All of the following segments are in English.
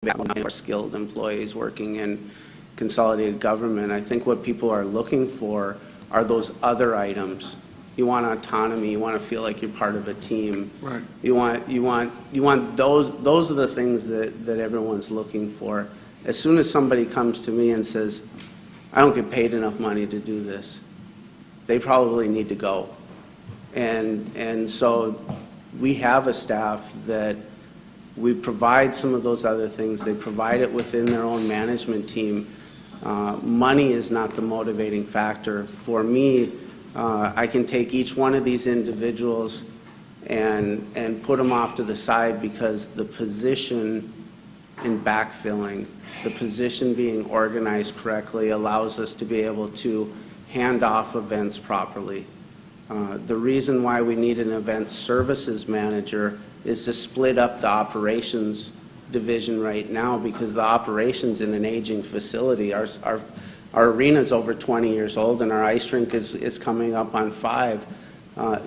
more skilled employees working in consolidated government. I think what people are looking for are those other items. You want autonomy. You want to feel like you're part of a team. Right. You want those are the things that everyone's looking for. As soon as somebody comes to me and says, I don't get paid enough money to do this, they probably need to go. And so we have a staff that we provide some of those other things. They provide it within their own management team. Money is not the motivating factor. For me, I can take each one of these individuals and put them off to the side because the position in backfilling, the position being organized correctly allows us to be able to hand off events properly. The reason why we need an event services manager is to split up the operations division right now, because the operations in an aging facility, our arena is over 20 years old and our ice rink is coming up on 5.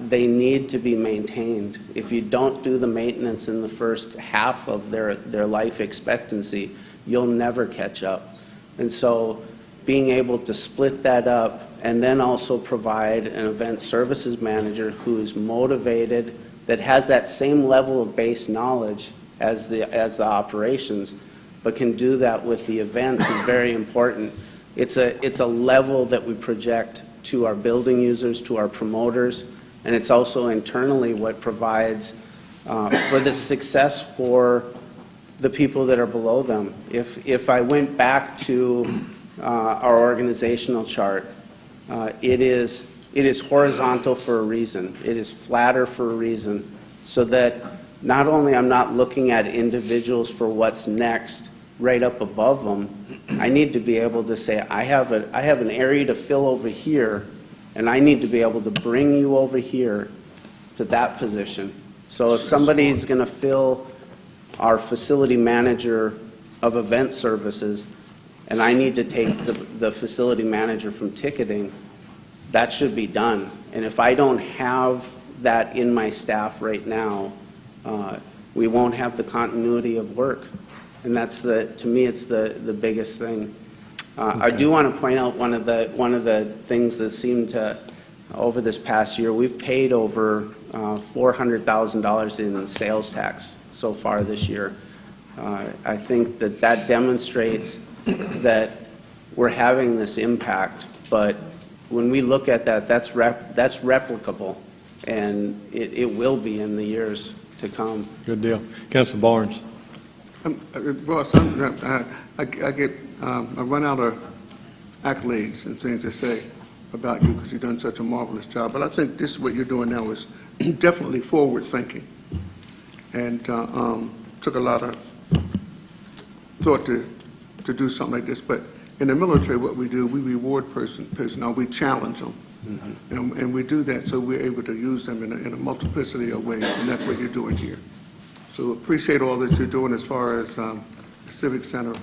They need to be maintained. If you don't do the maintenance in the first half of their life expectancy, you'll never catch up. And so being able to split that up and then also provide an event services manager who is motivated, that has that same level of base knowledge as the operations, but can do that with the events is very important. It's a level that we project to our building users, to our promoters, and it's also internally what provides for the success for the people that are below them. If I went back to our organizational chart, it is horizontal for a reason. It is flatter for a reason, so that not only I'm not looking at individuals for what's next right up above them, I need to be able to say, I have an area to fill over here, and I need to be able to bring you over here to that position. So if somebody's going to fill our facility manager of event services, and I need to take the facility manager from ticketing, that should be done. And if I don't have that in my staff right now, we won't have the continuity of work. And that's to me, it's the biggest thing. Okay. I do want to point out one of the things that seemed to, over this past year, we've paid over $400,000 in sales tax so far this year. I think that demonstrates that we're having this impact, but when we look at that, that's replicable, and it will be in the years to come. Good deal. Councilor Barnes. Boss, I run out of accolades and things to say about you because you've done such a marvelous job. But I think this, what you're doing now, is definitely forward thinking, and took a lot of thought to do something like this. But in the military, what we do, we reward personnel, we challenge them. Mm-hmm. And we do that so we're able to use them in a multiplicity of ways, and that's what you're doing here. So appreciate all that you're doing as far as the Civic Center.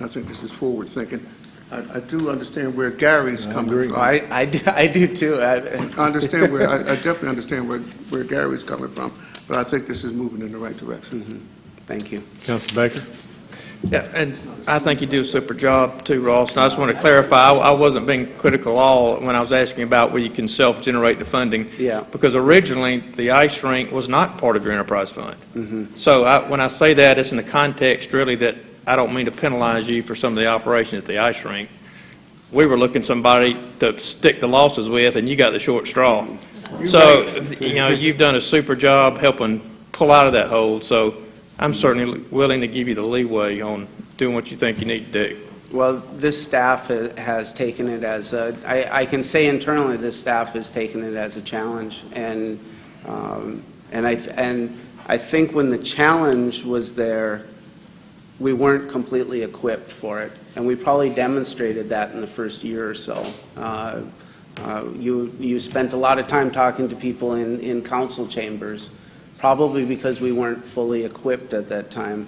I think this is forward thinking. I do understand where Gary's coming from. I do too. I definitely understand where Gary's coming from, but I think this is moving in the right direction. Mm-hmm. Thank you. Councilor Baker. Yeah, and I think you do a super job too, Ross. And I just want to clarify, I wasn't being critical at all when I was asking about where you can self-generate the funding. Yeah. Because originally, the ice rink was not part of your enterprise fund. Mm-hmm. So when I say that, it's in the context really that I don't mean to penalize you for some of the operations at the ice rink. We were looking somebody to stick the losses with, and you got the short straw. So, you've done a super job helping pull out of that hole. So I'm certainly willing to give you the leeway on doing what you think you need to do. Well, this staff has taken it as I can say internally, this staff has taken it as a challenge, and I think when the challenge was there, we weren't completely equipped for it, and we probably demonstrated that in the first year or so. You spent a lot of time talking to people in council chambers, probably because we weren't fully equipped at that time.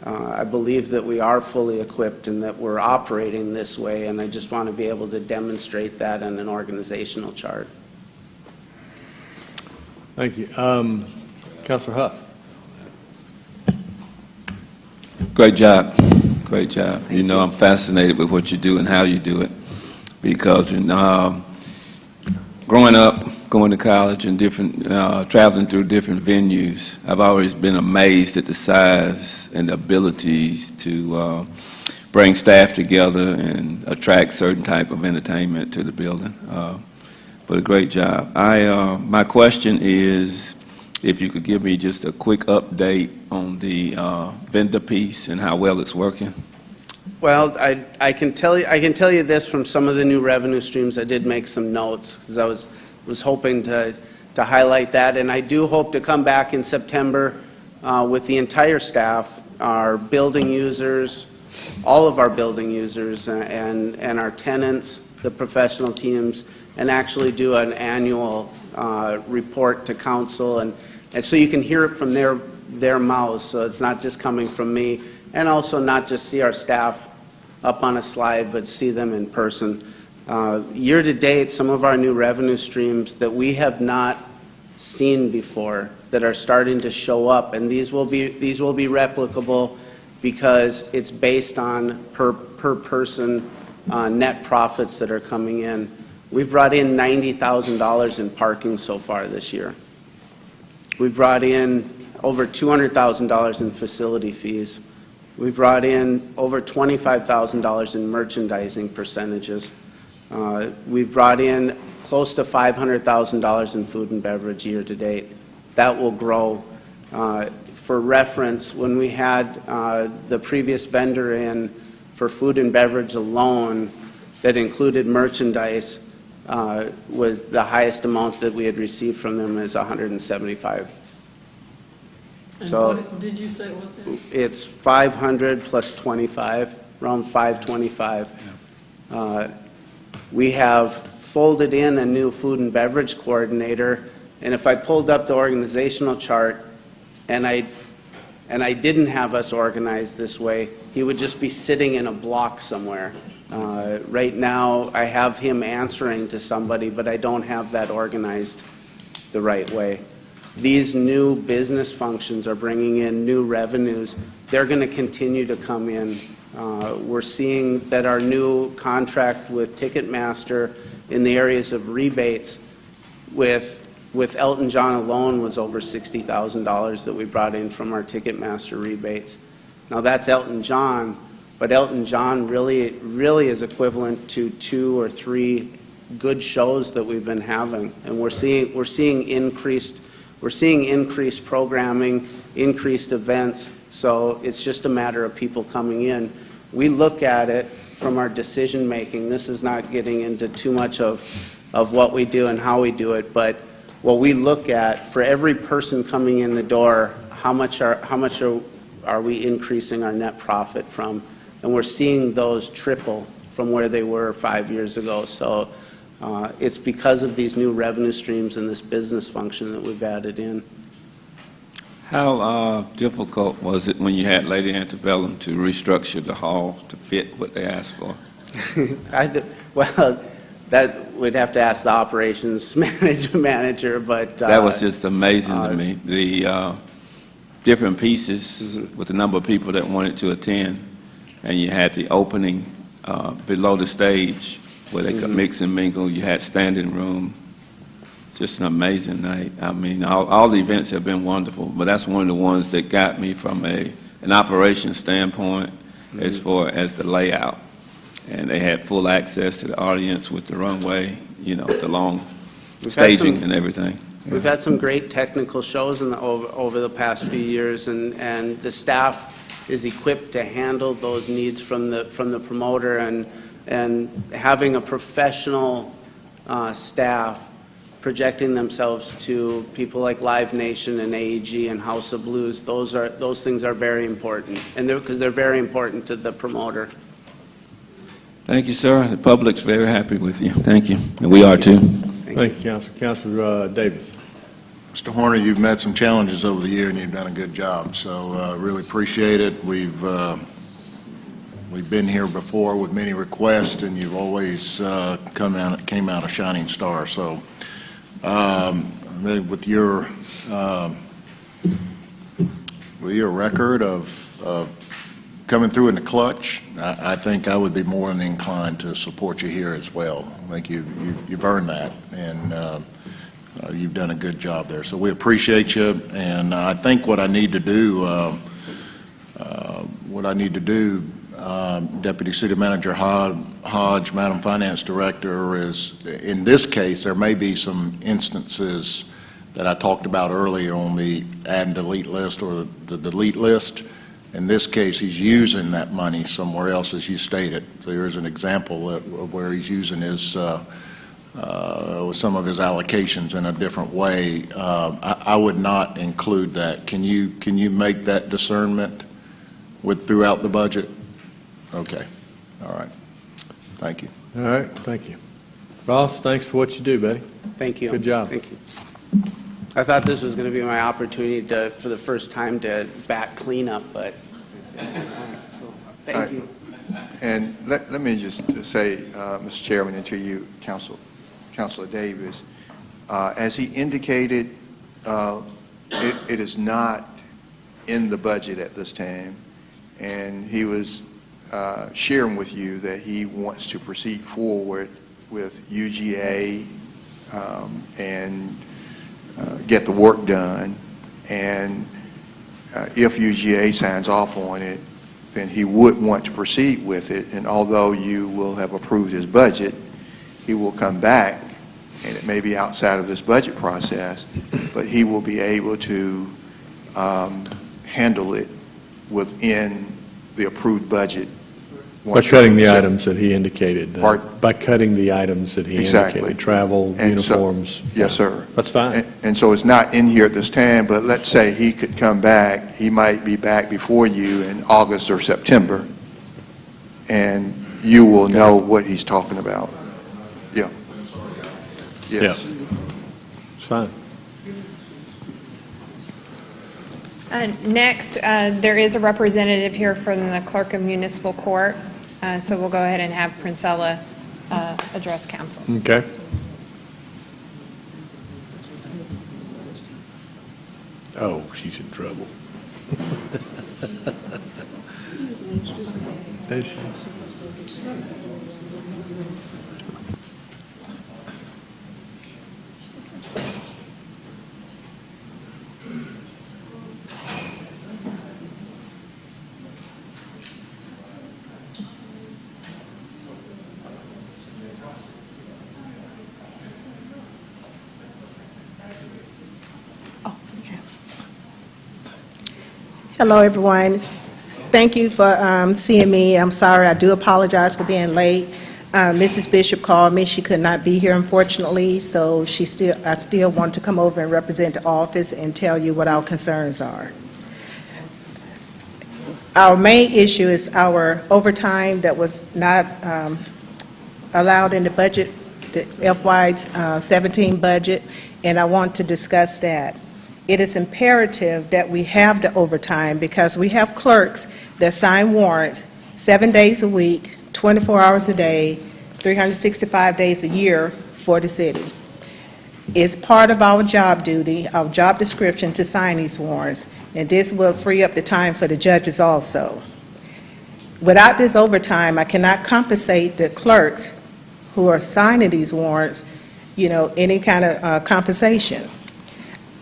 I believe that we are fully equipped and that we're operating this way, and I just want to be able to demonstrate that in an organizational chart. Thank you. Councilor Huff. Great job. Great job. You know, I'm fascinated with what you do and how you do it because growing up, going to college and traveling through different venues, I've always been amazed at the size and the abilities to bring staff together and attract certain type of entertainment to the building. But a great job. My question is, if you could give me just a quick update on the vendor piece and how well it's working. Well, I can tell you this from some of the new revenue streams. I did make some notes because I was hoping to highlight that, and I do hope to come back in September with the entire staff, our building users, all of our building users, and our tenants, the professional teams, and actually do an annual report to council, and so you can hear it from their mouths, so it's not just coming from me, and also not just see our staff up on a slide, but see them in person. Year to date, some of our new revenue streams that we have not seen before that are starting to show up, and these will be replicable because it's based on per person net profits that are coming in. We've brought in $90,000 in parking so far this year. We've brought in over $200,000 in facility fees. We brought in over $25,000 in merchandising percentages. We've brought in close to $500,000 in food and beverage year to date. That will grow. For reference, when we had the previous vendor in for food and beverage alone that included merchandise, was the highest amount that we had received from them is $175,000. And So what did you say what this? it's 500 plus 25, around 525. We have folded in a new food and beverage coordinator, and if I pulled up the organizational chart and I didn't have us organized this way, he would just be sitting in a block somewhere. Right now, I have him answering to somebody, but I don't have that organized the right way. These new business functions are bringing in new revenues. They're going to continue to come in. We're seeing that our new contract with Ticketmaster in the areas of rebates with Elton John alone was over $60,000 that we brought in from our Ticketmaster rebates. Now that's Elton John, but Elton John really is equivalent to 2 or 3 good shows that we've been having, and we're seeing increased programming, increased events. So it's just a matter of people coming in. We look at it from our decision making. This is not getting into too much of what we do and how we do it, but what we look at for every person coming in the door, how much are we increasing our net profit from? And we're seeing those triple from where they were 5 years ago. So it's because of these new revenue streams and this business function that we've added in. How difficult was it when you had Lady Antebellum to restructure the hall to fit what they asked for? Well, that we'd have to ask the operations manager, but That was just amazing to me. The different pieces with the number of people that wanted to attend, and you had the opening below the stage where they could mix and mingle. You had standing room. Just an amazing night. I mean, all the events have been wonderful, but that's one of the ones that got me from an operations standpoint as far as the layout. And they had full access to the audience with the runway, you know, the long staging and everything. We've had some great technical shows over the past few years, and the staff is equipped to handle those needs from the promoter, and having a professional staff projecting themselves to people like Live Nation and AEG and House of Blues. Those things are very important, and because they're very important to the promoter. Thank you, sir. The public's very happy with you. Thank you. And we are too. Thank you, Councilor. Councilor Davis. Mr. Horner, you've met some challenges over the year, and you've done a good job, so really appreciate it. We've been here before with many requests, and you've always came out a shining star. So with your record of coming through in the clutch, I think I would be more than inclined to support you here as well. I think you've earned that, and you've done a good job there. So we appreciate you, and I think what I need to do, Deputy City Manager Hodge, Madam Finance Director, is, in this case, there may be some instances that I talked about earlier on the add and delete list or the delete list. In this case, he's using that money somewhere else, as you stated. So here's an example of where he's using his, some of his allocations in a different way. I would not include that. Can you make that discernment throughout the budget? Okay. All right. Thank you. All right, thank you. Ross, thanks for what you do, buddy. Thank you. Good job. Thank you. I thought this was going to be my opportunity to, for the first time, to back cleanup, but thank you. And let me just say, Mr. Chairman, and to you, Councilor Davis, as he indicated, it is not in the budget at this time, and he was sharing with you that he wants to proceed forward with UGA and get the work done, and if UGA signs off on it, then he would want to proceed with it, and although you will have approved his budget, he will come back, and it may be outside of this budget process, but he will be able to handle it within the approved budget. By cutting the items that he indicated. Pardon? By cutting the items that he Exactly. indicated, travel, And so- uniforms. Yes, sir. That's fine. And so it's not in here at this time, but let's say he could come back, he might be back before you in August or September, and you will know what he's talking about. Yeah. Yes. It's fine. Next, there is a representative here from the Clerk of Municipal Court, so we'll go ahead and have Princella address council. Okay. Oh, she's in trouble. Is she? Hello, everyone. Thank you for seeing me. I'm sorry, I do apologize for being late. Mrs. Bishop called me. She could not be here, unfortunately, so I still want to come over and represent the office and tell you what our concerns are. Our main issue is our overtime that was not allowed in the budget, the FY17 budget, and I want to discuss that. It is imperative that we have the overtime because we have clerks that sign warrants 7 days a week, 24 hours a day, 365 days a year for the city. It's part of our job duty, our job description to sign these warrants, and this will free up the time for the judges also. Without this overtime, I cannot compensate the clerks who are signing these warrants, any kind of compensation.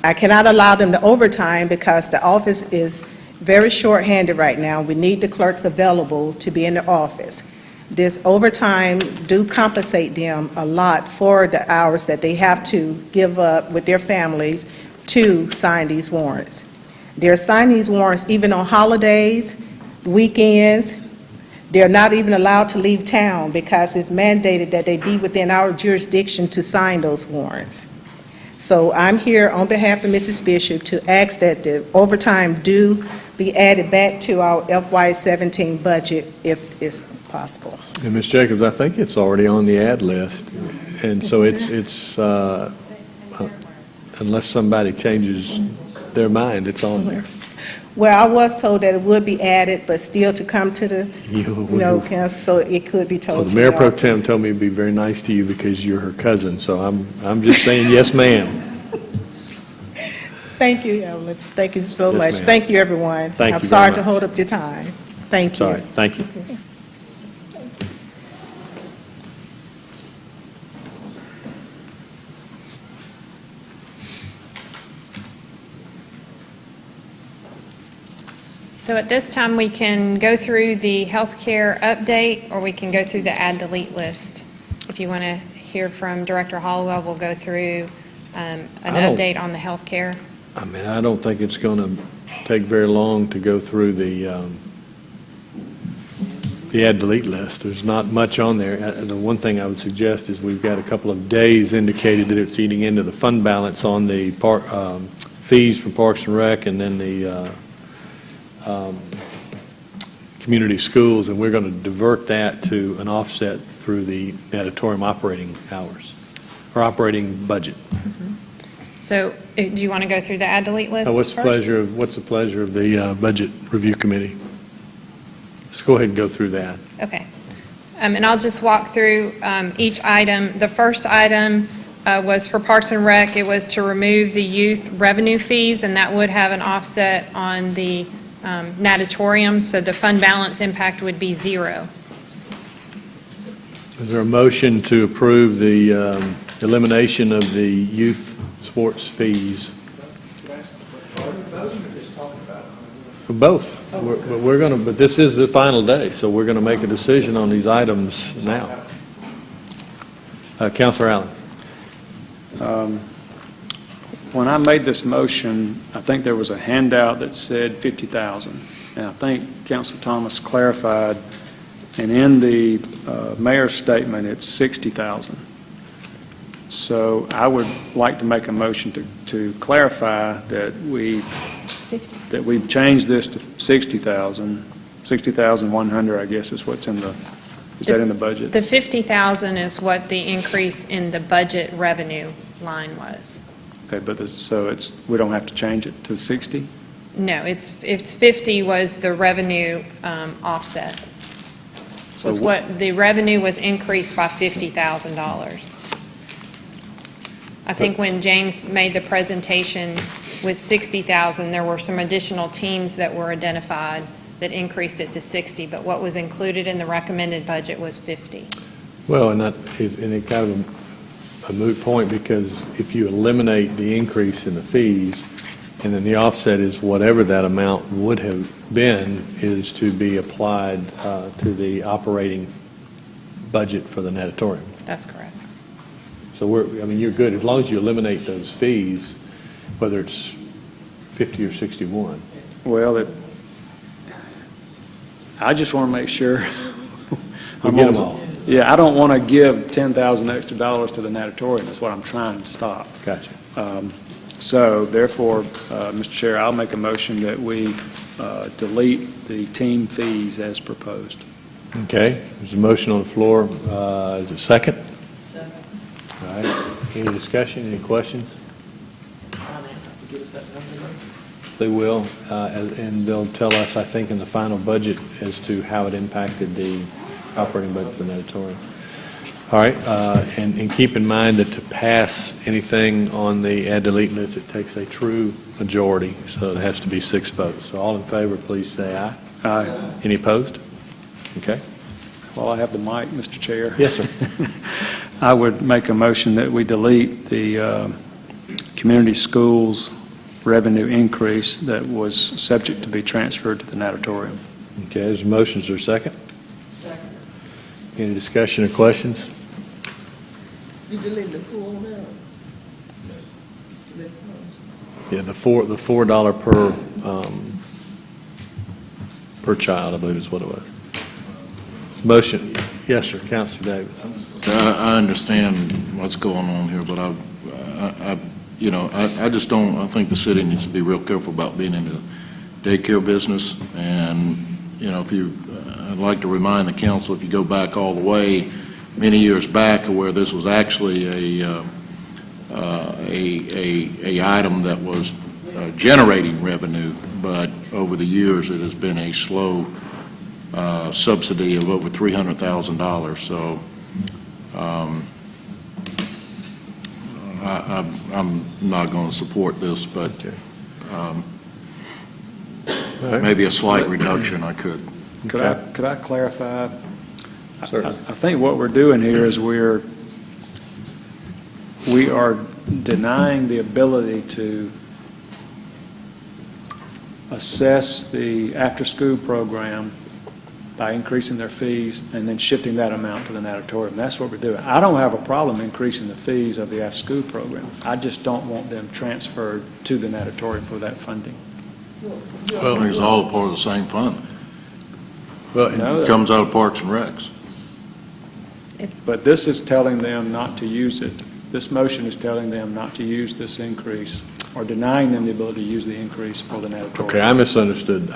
I cannot allow them the overtime because the office is very short-handed right now. We need the clerks available to be in the office. This overtime do compensate them a lot for the hours that they have to give up with their families to sign these warrants. They're signing these warrants even on holidays, weekends. They're not even allowed to leave town because it's mandated that they be within our jurisdiction to sign those warrants. So I'm here on behalf of Mrs. Bishop to ask that the overtime do be added back to our FY17 budget if it's possible. And Ms. Jacobs, I think it's already on the ad list, and so it's unless somebody changes their mind, it's on there. Well, I was told that it would be added, but still to come to the, council, so it could be told Well, to the Mayor me Pro also. Tem told me to be very nice to you because you're her cousin, so I'm just saying, yes, ma'am. Thank you, Evelyn. Thank you so Yes, much. ma'am. Thank you, everyone. Thank I'm you sorry very to much. hold up your time. Thank you. Sorry, thank you. So at this time, we can go through the healthcare update, or we can go through the add-delete list. If you want to hear from Director Hollowell, we'll go through an update on the healthcare. I mean, I don't think it's going to take very long to go through the add-delete list. There's not much on there. The one thing I would suggest is we've got a couple of days indicated that it's eating into the fund balance on the fees from Parks and Rec, and then the community schools, and we're going to divert that to an offset through the natatorium operating hours, or operating budget. So do you want to go through the add-delete list What's the pleasure of the Budget Review Committee? Let's go ahead and go through that. Okay. And I'll just walk through each item. The first item was for Parks and Rec. It was to remove the youth revenue fees, and that would have an offset on the natatorium, so the fund balance impact would be 0. Is there a motion to approve the elimination of the youth sports fees? Both. But this is the final day, so we're going to make a decision on these items now. Councilor Allen. When I made this motion, I think there was a handout that said 50,000. And I think Councilor Thomas clarified, and in the mayor's statement, it's 60,000. So I would like to make a motion to clarify that we've changed this to 60,000, 60,100, I guess is what's in the, is that in the budget? The 50,000 is what the increase in the budget revenue line was. Okay, but so we don't have to change it to 60? No, it's 50 was the revenue offset. So Was what, the revenue was increased by $50,000. I think when James made the presentation with 60,000, there were some additional teams that were identified that increased it to 60, but what was included in the recommended budget was 50. Well, and that is in a kind of a moot point, because if you eliminate the increase in the fees, and then the offset is whatever that amount would have been, is to be applied to the operating budget for the natatorium. That's correct. So you're good, as long as you eliminate those fees, whether it's 50 or 61. Well, I just want to make sure. We get them all. Yeah, I don't want to give $10,000 extra dollars to the natatorium, is what I'm trying to stop. Gotcha. So therefore, Mr. Chair, I'll make a motion that we delete the team fees as proposed. Okay, there's a motion on the floor. Is it second? Second. All right, any discussion, any questions? Finance have to give us that number. They will, and they'll tell us, I think, in the final budget as to how it impacted the operating budget for the natatorium. All right, and keep in mind that to pass anything on the add-delete list, it takes a true majority, so it has to be 6 votes. So all in favor, please say aye. Aye. Any opposed? Okay. While I have the mic, Mr. Chair. Yes, sir. I would make a motion that we delete the community schools revenue increase that was subject to be transferred to the natatorium. Okay, there's a motion. Is there a second? Second. Any discussion or questions? You delete the pool now? Yeah, the $4 per child, I believe is what it was. Motion. Yes, sir, Councilor Davis. I understand what's going on here, but I just don't, I think the city needs to be real careful about being in the daycare business. And, I'd like to remind the council, if you go back all the way, many years back, where this was actually a item that was generating revenue, but over the years, it has been a slow subsidy of over $300,000. So I'm not going to support this, but maybe a slight reduction I could. Could I clarify? Certainly. I think what we're doing here is we are denying the ability to assess the after-school program by increasing their fees and then shifting that amount to the natatorium. That's what we're doing. I don't have a problem increasing the fees of the after-school program. I just don't want them transferred to the natatorium for that funding. I think it's all part of the same fund. Well, No, It comes out of Parks and Recs. But this is telling them not to use it. This motion is telling them not to use this increase or denying them the ability to use the increase for the natatorium. Okay, I misunderstood.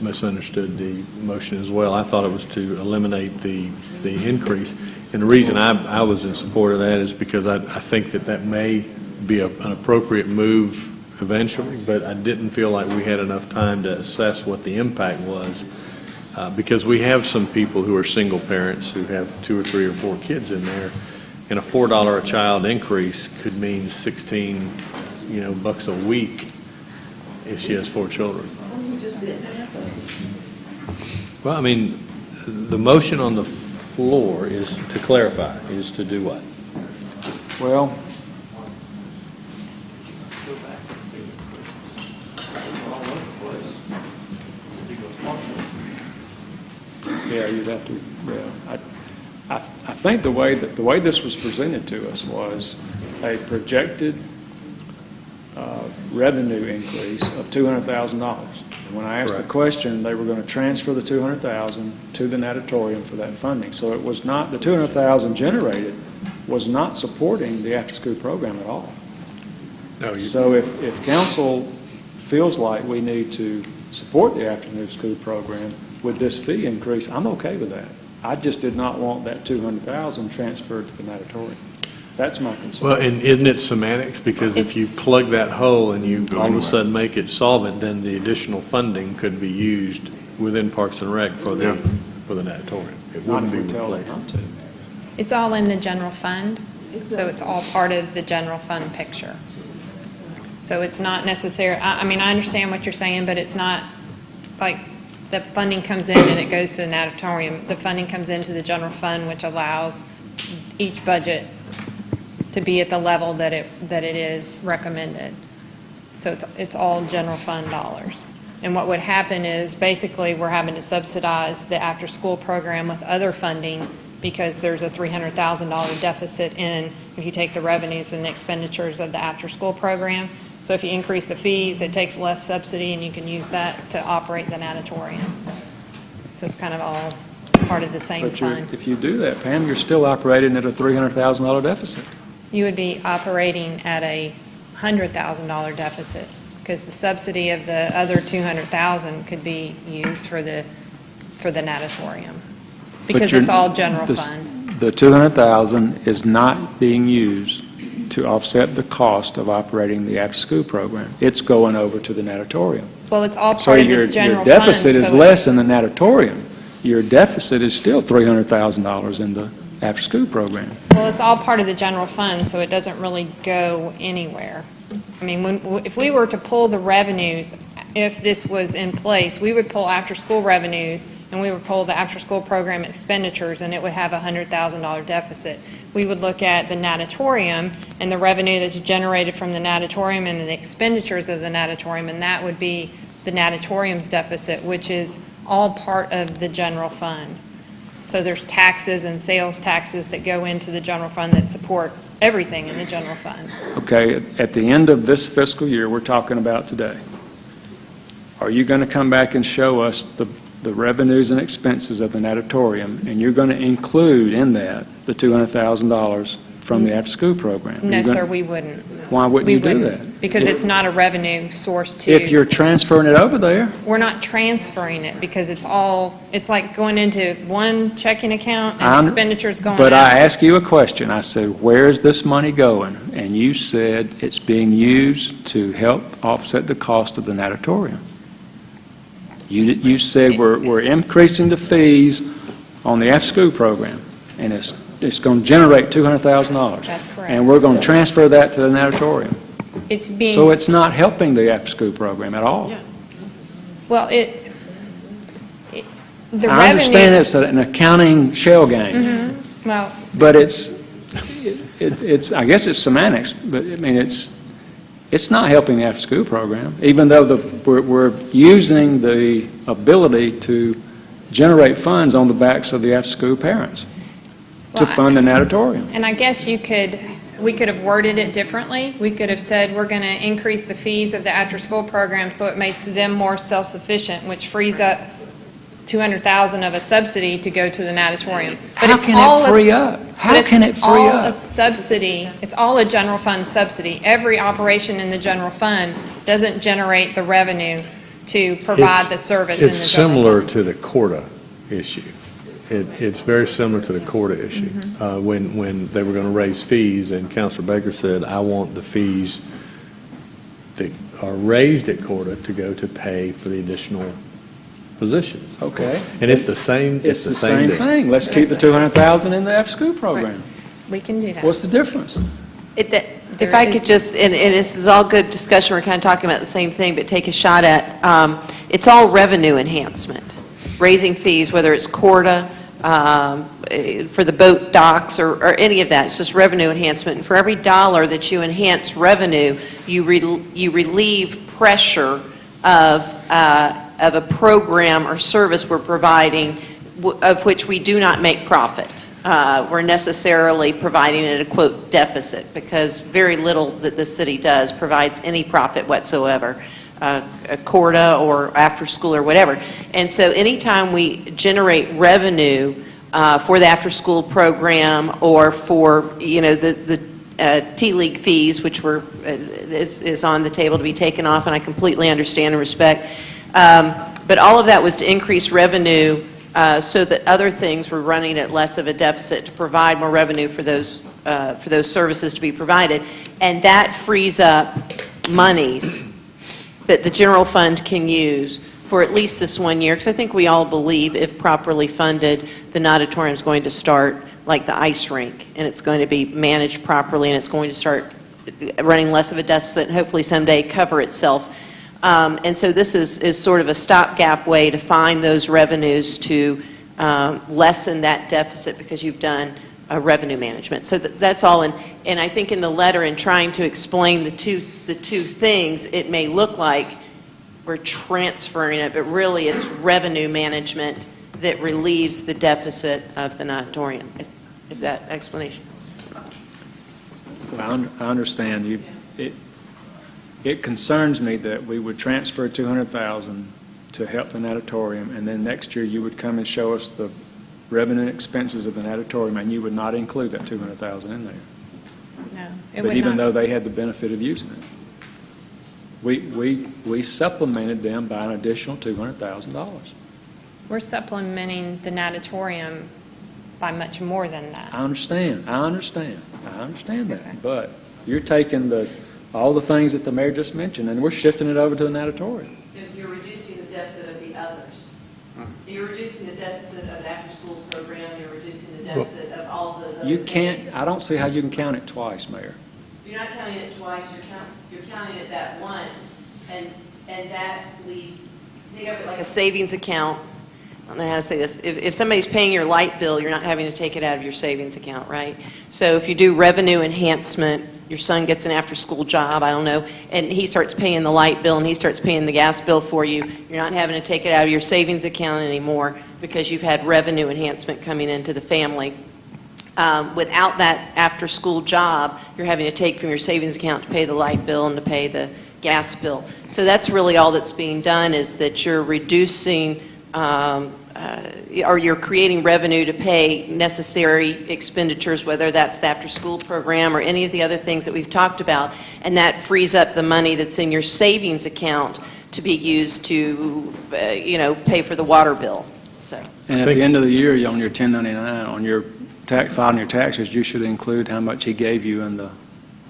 Misunderstood the motion as well. I thought it was to eliminate the increase. And the reason I was in support of that is because I think that may be an appropriate move eventually, but I didn't feel like we had enough time to assess what the impact was. Because we have some people who are single parents who have 2 or 3 or 4 kids in there, and a $4 a child increase could mean 16, bucks a week if she has 4 children. Well, I mean, the motion on the floor is to clarify, is to do what? Well, yeah, you'd have to, yeah. I think the way this was presented to us was a projected revenue increase of $200,000. When I asked the Correct. question, they were going to transfer the $200,000 to the natatorium for that funding. So it was not, the $200,000 generated was not supporting the after-school program at all. No, So if council feels like we need to support the afternoon school program with this fee increase, I'm okay with that. I just did not want that $200,000 transferred to the natatorium. That's my concern. Well, and isn't it semantics? Because if you plug that hole and you all of a sudden make it solvent, then the additional funding could be used within Parks and Rec for the natatorium. It Not wouldn't if be we tell them replaced. not to. It's all in the general fund, so it's all part of the general fund picture. So it's not necessary, I mean, I understand what you're saying, but it's not like the funding comes in and it goes to the natatorium. The funding comes into the general fund, which allows each budget to be at the level that it is recommended. So it's all general fund dollars. And what would happen is, basically, we're having to subsidize the after-school program with other funding because there's a $300,000 deficit if you take the revenues and the expenditures of the after-school program. So if you increase the fees, it takes less subsidy, and you can use that to operate the natatorium. So it's kind of all part of the same But fund. if you do that, Pam, you're still operating at a $300,000 deficit. You would be operating at a $100,000 deficit, because the subsidy of the other $200,000 could be used for the natatorium, because it's all general fund. The $200,000 is not being used to offset the cost of operating the after-school program. It's going over to the natatorium. Well, it's all So part of your the general fund. deficit is so less in the natatorium. Your deficit is still $300,000 in the after-school program. Well, it's all part of the general fund, so it doesn't really go anywhere. I mean, if we were to pull the revenues, if this was in place, we would pull after-school revenues, and we would pull the after-school program expenditures, and it would have a $100,000 deficit. We would look at the natatorium and the revenue that's generated from the natatorium and the expenditures of the natatorium, and that would be the natatorium's deficit, which is all part of the general fund. So there's taxes and sales taxes that go into the general fund that support everything in the general fund. Okay, at the end of this fiscal year we're talking about today, are you going to come back and show us the revenues and expenses of the natatorium, and you're going to include in that the $200,000 from the after-school program? No, sir, we wouldn't. Why wouldn't We you do wouldn't, that? because it's not a revenue source to. If you're transferring it over there, We're not transferring it, because it's like going into one checking account I'm- and expenditures going out. but I asked you a question. I said, where's this money going? And you said it's being used to help offset the cost of the natatorium. You said we're increasing the fees on the after-school program, and it's going to generate $200,000. That's correct. And we're going to transfer that to the natatorium. It's being. So it's not helping the after-school program at all. Well, The I understand revenue- it's an accounting shell game, Well, but it's, I guess it's semantics, but I mean, it's not helping the after-school program, even though we're using the ability to generate funds on the backs of the after-school parents to Well, fund the natatorium. and I guess we could have worded it differently. We could have said, we're going to increase the fees of the after-school program so it makes them more self-sufficient, which frees up $200,000 of a subsidy to go to the natatorium. But How it's can all it a- free up? How but it's can it free all up? a subsidy. It's all a general fund subsidy. Every operation in the general fund doesn't generate the revenue to provide the service in the It's general similar fund. to the Corda issue. It's very similar to the Corda issue. When they were going to raise fees, and Councilor Baker said, I want the fees that are raised at Corda to go to pay for the additional positions. Okay. And it's the same, It's the same deal. thing. Let's keep the 200,000 in the after-school program. We can do that. What's the difference? If I could just, and this is all good discussion, we're kind of talking about the same thing, but take a shot at, it's all revenue enhancement. Raising fees, whether it's Corda, for the boat docks, or any of that, it's just revenue enhancement. And for every dollar that you enhance revenue, you relieve pressure of a program or service we're providing, of which we do not make profit. We're necessarily providing at a, quote, deficit, because very little that this city does provides any profit whatsoever, a Corda or after school or whatever. And so anytime we generate revenue for the after-school program or for, the T-League fees, which is on the table to be taken off, and I completely understand and respect, but all of that was to increase revenue so that other things were running at less of a deficit to provide more revenue for those services to be provided. And that frees up monies that the general fund can use for at least this 1 year, because I think we all believe, if properly funded, the natatorium is going to start like the ice rink, and it's going to be managed properly, and it's going to start running less of a deficit and hopefully someday cover itself. And so this is sort of a stopgap way to find those revenues to lessen that deficit, because you've done revenue management. So that's all. And I think in the letter, in trying to explain the two things, it may look like we're transferring it, but really it's revenue management that relieves the deficit of the natatorium, if that explanation helps. Well, I understand. It concerns me that we would transfer 200,000 to help the natatorium, and then next year you would come and show us the revenue and expenses of the natatorium, and you would not include that 200,000 in there. No, it But would even not. though they had the benefit of using it, we supplemented them by an additional $200,000. We're supplementing the natatorium by much more than that. I understand that, but you're taking all the things that the mayor just mentioned, and we're shifting it over to the natatorium. You're reducing the deficit of the others. You're reducing the deficit of the after-school program, you're reducing the deficit of all of those other You things. can't, I don't see how you can count it twice, Mayor. You're not counting it twice, you're counting it that once, and that leaves, think of it like a savings account. I don't know how to say this. If somebody's paying your light bill, you're not having to take it out of your savings account, right? So if you do revenue enhancement, your son gets an after-school job, I don't know, and he starts paying the light bill and he starts paying the gas bill for you, you're not having to take it out of your savings account anymore because you've had revenue enhancement coming into the family. Without that after-school job, you're having to take from your savings account to pay the light bill and to pay the gas bill. So that's really all that's being done, is that you're reducing or you're creating revenue to pay necessary expenditures, whether that's the after-school program or any of the other things that we've talked about, and that frees up the money that's in your savings account to be used to, pay for the water bill, so. And at the end of the year, on your 1099, on your filing your taxes, you should include how much he gave you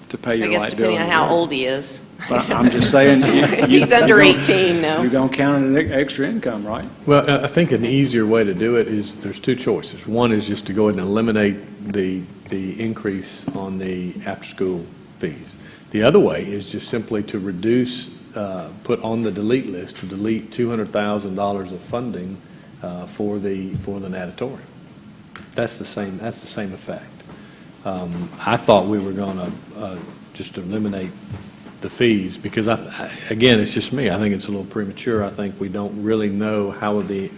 to pay your I guess light bill. depending on how old he is. But I'm just saying. He's under 18, no. You're going to count it extra income, right? Well, I think an easier way to do it is, there's two choices. One is just to go ahead and eliminate the increase on the after-school fees. The other way is just simply to reduce, put on the delete list, to delete $200,000 of funding for the natatorium. That's the same effect. I thought we were going to just eliminate the fees, because again, it's just me. I think it's a little premature. I think we don't really know what the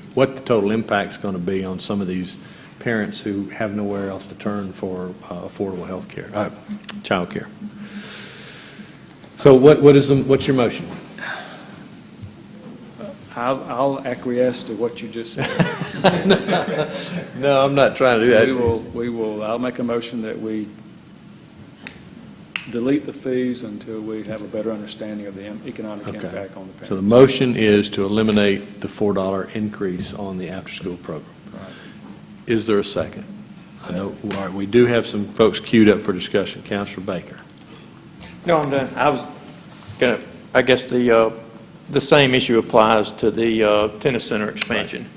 total impact's going to be on some of these parents who have nowhere else to turn for affordable health care, child care. So what's your motion? I'll acquiesce to what you just said. No, I'm not trying to do that. I'll make a motion that we delete the fees until we have a better understanding of the economic Okay. impact on the So the parents. motion is to eliminate the $4 increase on the after-school program. Right. Is there a second? I know, all right, we do have some folks queued up for discussion. Councilor Baker. No, I'm done. I was going to, I guess the same issue applies to the tennis center expansion.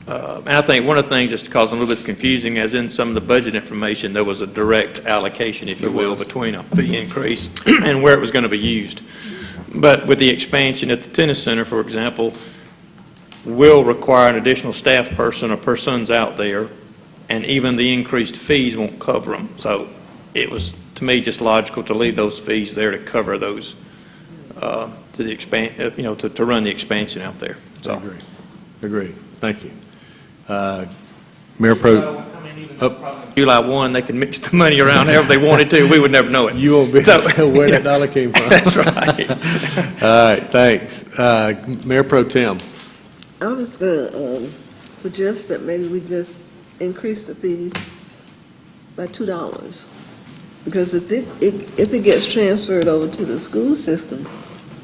And I think one of the things that's causing a little bit confusing, as in some of the budget information, there was a direct allocation, if you will, between a fee increase and where it was going to be used. But with the expansion at the tennis center, for example, will require an additional staff person or persons out there, and even the increased fees won't cover them. So it was, to me, just logical to leave those fees there to cover those, to run the expansion out there. So. Agree. Thank you. Mayor Pro, July 1, they could mix the money around however they wanted to. We would never know it. you won't be where that dollar came from. That's right. All right, thanks. Mayor Pro Tem. I was going to suggest that maybe we just increase the fees by $2. Because if it gets transferred over to the school system,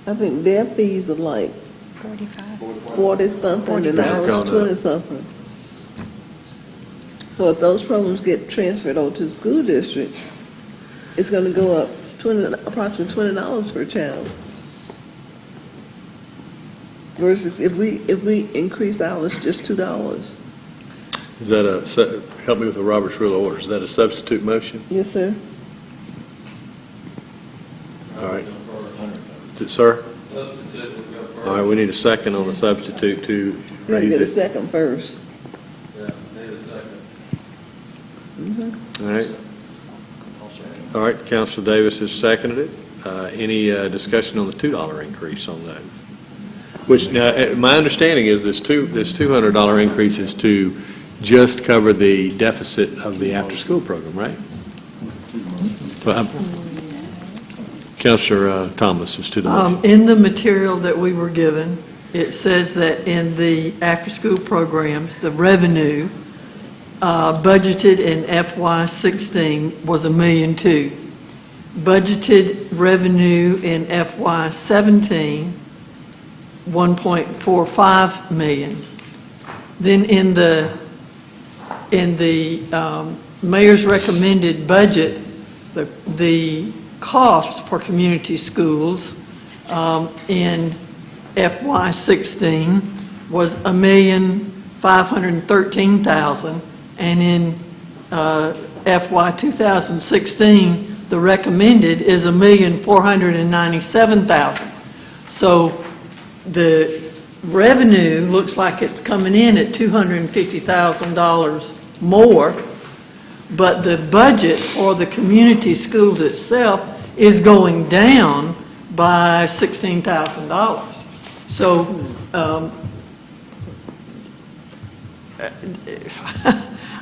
I think their fees are like 40-something and ours 20-something. So if those programs get transferred over to the school district, it's going to go up approximately $20 per child. Versus if we increase ours just $2. Is that help me with the Robert's Rule of Order, is that a substitute motion? Yes, sir. All right. Sir? All right, we need a second on the substitute to You got to raise get a it. second first. All right. All right, Councilor Davis has seconded it. Any discussion on the $2 increase on those? Which, now, my understanding is this $200 increase is to just cover the deficit of the after-school program, right? Councilor Thomas is to the motion. In the material that we were given, it says that in the after-school programs, the revenue budgeted in FY16 was $1.2 million. Budgeted revenue in FY17, $1.45 million. Then in the mayor's recommended budget, the cost for community schools in FY16 was $1,513,000, and in FY 2016, the recommended is $1,497,000. So the revenue looks like it's coming in at $250,000 more, but the budget for the community schools itself is going down by $16,000. So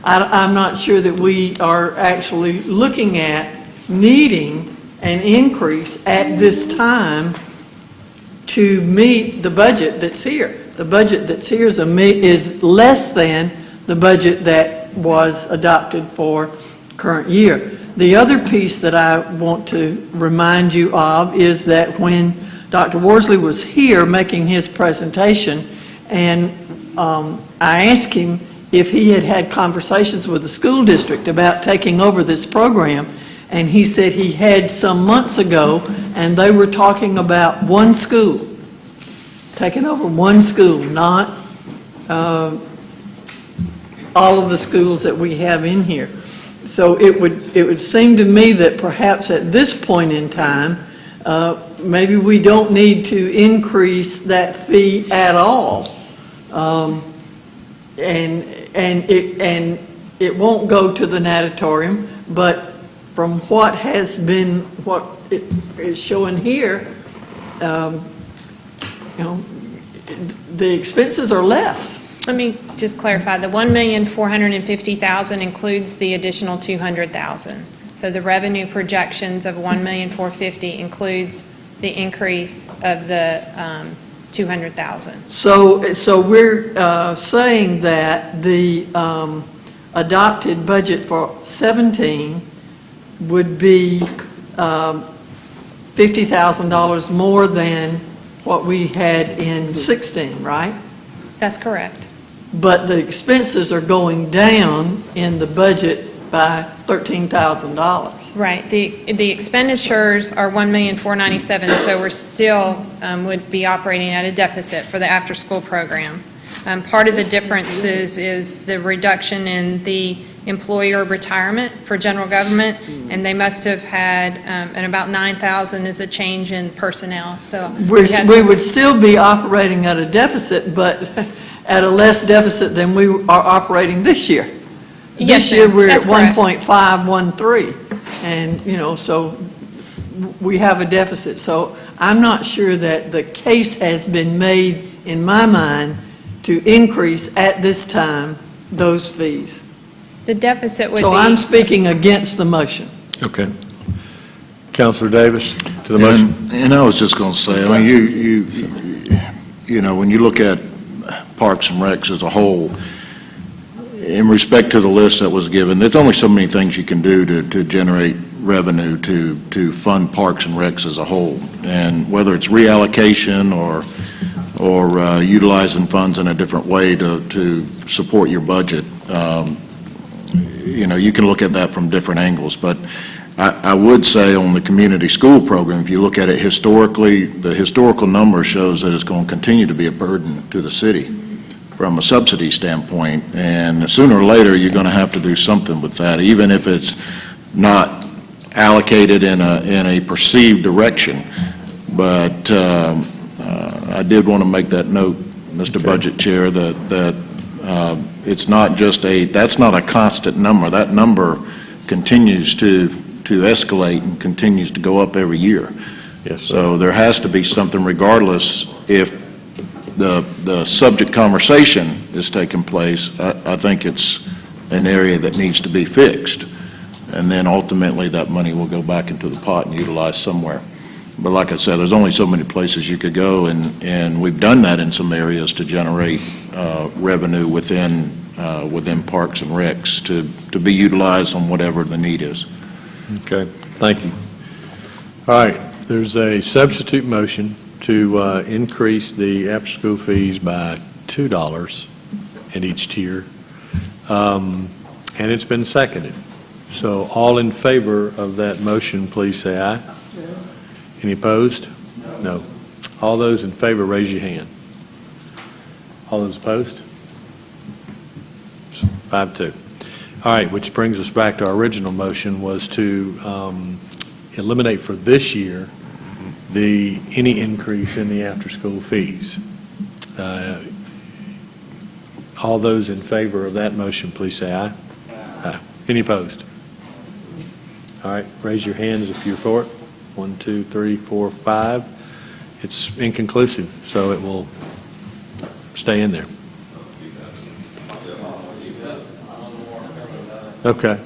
I'm not sure that we are actually looking at needing an increase at this time to meet the budget that's here. The budget that's here is less than the budget that was adopted for current year. The other piece that I want to remind you of is that when Dr. Worsley was here making his presentation, and I asked him if he had had conversations with the school district about taking over this program, and he said he had some months ago, and they were talking about one school, taking over one school, not all of the schools that we have in here. So it would seem to me that perhaps at this point in time, maybe we don't need to increase that fee at all. and it won't go to the natatorium, but from what it is showing here, the expenses are less. Let me just clarify, the $1,450,000 includes the additional $200,000. So the revenue projections of $1,450,000 includes the increase of the $200,000. So we're saying that the adopted budget for 17 would be $50,000 more than what we had in 16, right? That's correct. But the expenses are going down in the budget by $13,000. Right. The expenditures are $1,497,000, so we're still would be operating at a deficit for the after-school program. Part of the differences is the reduction in the employer retirement for general government, and they must have had, and about $9,000 is a change in personnel, so. We would still be operating at a deficit, but at a less deficit than we are operating this year. Yes, This year, ma'am. we're at That's correct. 1.513, and, so we have a deficit. So I'm not sure that the case has been made, in my mind, to increase at this time those fees. The deficit would be. So I'm speaking against the motion. Okay. Counselor Davis, to the motion. And I was just going to say, I mean, when you look at Parks and Recs as a whole, in respect to the list that was given, there's only so many things you can do to generate revenue to fund Parks and Recs as a whole. And whether it's reallocation or utilizing funds in a different way to support your budget, you can look at that from different angles. But I would say on the community school program, if you look at it historically, the historical number shows that it's going to continue to be a burden to the city from a subsidy standpoint. And sooner or later, you're going to have to do something with that, even if it's not allocated in a perceived direction. But I did want to make that note, Mr. Budget Chair, that it's not just that's not a constant number. That number continues to escalate and continues to go up every year. Yes, sir. So there has to be something, regardless if the subject conversation is taking place. I think it's an area that needs to be fixed. And then ultimately, that money will go back into the pot and utilized somewhere. But like I said, there's only so many places you could go, and we've done that in some areas to generate revenue within Parks and Recs to be utilized on whatever the need is. Okay, thank you. All right, there's a substitute motion to increase the after-school fees by $2 at each tier, and it's been seconded. So all in favor of that motion, please say aye. Any opposed? No. All those in favor, raise your hand. All those opposed? 5-2. All right, which brings us back to our original motion, was to eliminate for this year any increase in the after-school fees. All those in favor of that motion, please say aye. Aye. Any opposed? All right, raise your hands if you're for it. 1, 2, 3, 4, 5. It's inconclusive, so it will stay in there. Okay.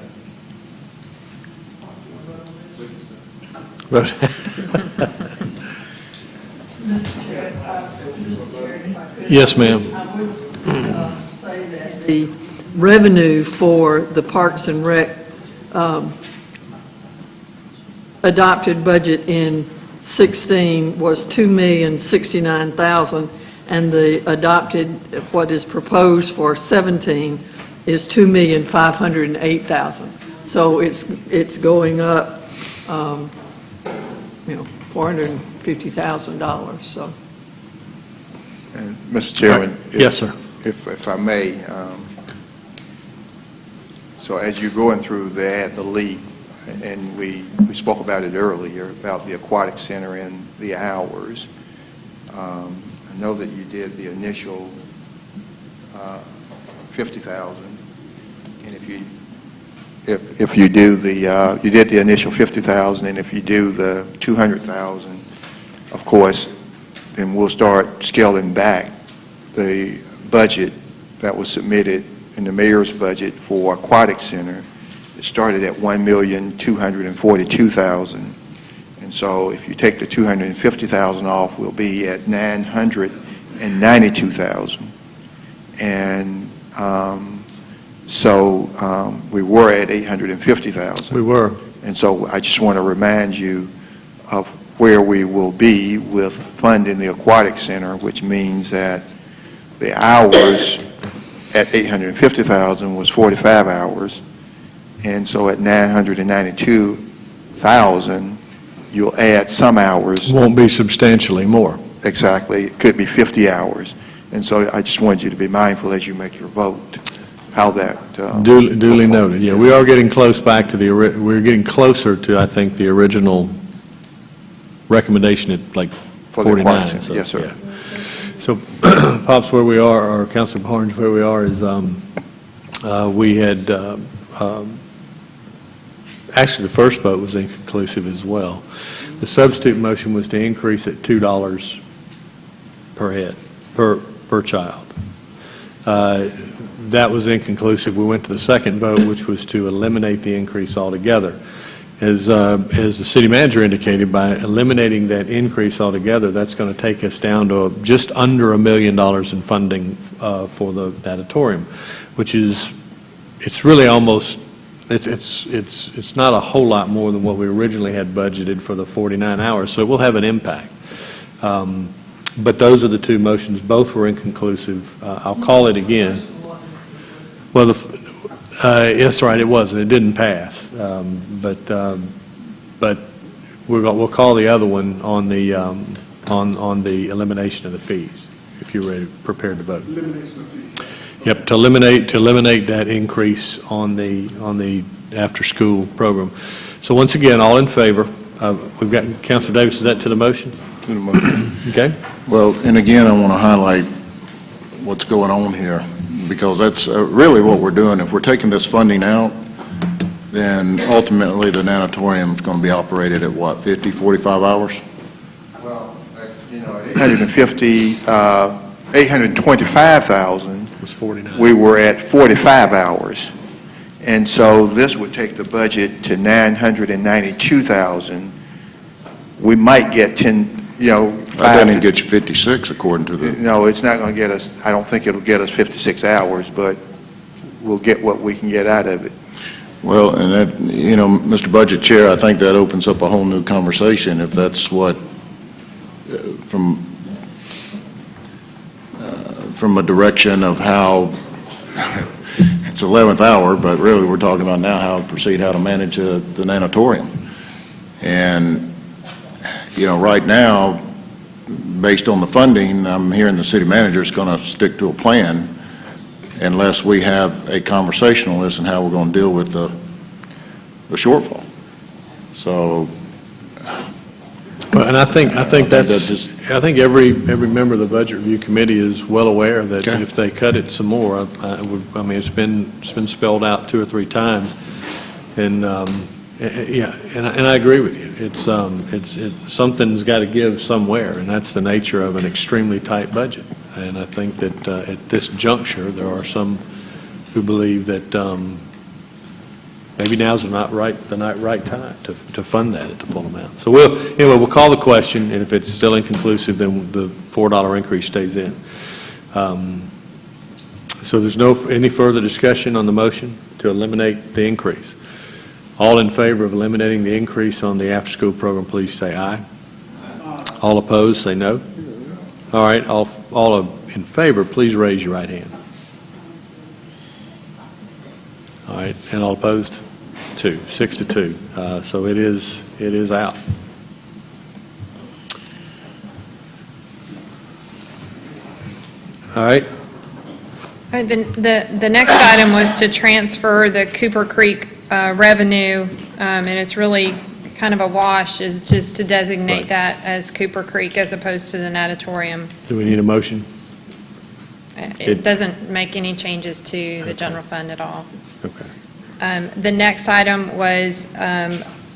Yes, ma'am. I would say that the revenue for the Parks and Rec adopted budget in 16 was $2,069,000, and the adopted, what is proposed for 17 is $2,508,000. So it's going up, $450,000, so. And, Mr. Chairman? Yes, sir. If I may, so as you're going through the LEAP, and we spoke about it earlier, about the aquatic center and the hours. I know that you did the initial 50,000. And if you do the, you did the initial 50,000, and if you do the 200,000, of course, then we'll start scaling back the budget that was submitted in the mayor's budget for Aquatic Center. It started at $1,242,000. And so if you take the 250,000 off, we'll be at 992,000. And we were at 850,000. We were. And so I just want to remind you of where we will be with funding the Aquatic Center, which means that the hours at 850,000 was 45 hours. And so at 992,000, you'll add some hours. Won't be substantially more. Exactly. It could be 50 hours. And so I just wanted you to be mindful as you make your vote, how that. Duly noted. Yeah, we are getting close back to we're getting closer to, I think, the original recommendation at like For the 49. Aquatic Center. Yes, sir. Yeah. So, Pops, where we are, or Councilor Barnes, where we are is we had, actually, the first vote was inconclusive as well. The substitute motion was to increase it $2 per head, per child. That was inconclusive. We went to the second vote, which was to eliminate the increase altogether. As the city manager indicated, by eliminating that increase altogether, that's going to take us down to just under $1 million in funding for the natatorium, which is, it's really almost, it's not a whole lot more than what we originally had budgeted for the 49 hours, so it will have an impact. But those are the two motions. Both were inconclusive. I'll call it again. Well, yes, right, it wasn't. It didn't pass. But we'll call the other one on the elimination of the fees, if you're ready, prepared to vote. Yep, to eliminate that increase on the after-school program. So once again, all in favor. We've got Councilor Davis. Is that to the motion? To the motion. Okay. Well, and again, I want to highlight what's going on here, because that's really what we're doing. If we're taking this funding out, then ultimately the natatorium is going to be operated at what, 50, 45 hours? Well, 825,000. Was 49. We were at 45 hours. And so this would take the budget to 992,000. We might get 10, That doesn't get you 56 according to the... No, it's not going to get us, I don't think it'll get us 56 hours, but we'll get what we can get out of it. Well, and that, Mr. Budget Chair, I think that opens up a whole new conversation if that's what, from a direction of how, it's 11th hour, but really we're talking about now how to proceed, how to manage the natatorium. And, right now, based on the funding, I'm hearing the city manager is going to stick to a plan unless we have a conversation on this and how we're going to deal with the shortfall. So. Well, and I think every member of the Budget Review Committee is well aware that Okay. if they cut it some more, it's been spelled out 2 or 3 times, and yeah, and I agree with you. It's something's got to give somewhere, and that's the nature of an extremely tight budget. And I think that at this juncture, there are some who believe that maybe now's the right time to fund that at the full amount. So we'll call the question, and if it's still inconclusive, then the $4 increase stays in. So there's any further discussion on the motion to eliminate the increase. All in favor of eliminating the increase on the after-school program, please say aye. All opposed, say no. All right, all in favor, please raise your right hand. All right, and all opposed? 2, 6-2. So it is out. All right. All right, the next item was to transfer the Cooper Creek revenue, and it's really kind of a wash, is just to designate Right. that as Cooper Creek as opposed to the natatorium. Do we need a motion? It doesn't make any changes to the general fund at all. Okay. The next item was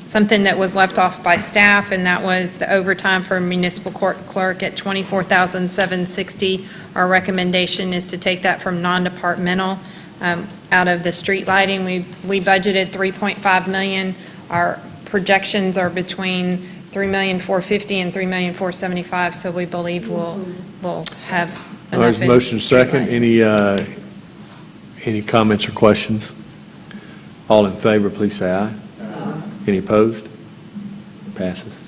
something that was left off by staff, and that was the overtime for municipal court clerk at $24,760. Our recommendation is to take that from non-departmental out of the street lighting. We budgeted $3.5 million. Our projections are between $3,450,000 and $3,475,000, so we believe we'll have All right, enough. in motion street second. lighting. Any comments or questions? All in favor, please say aye. Any opposed? Passes.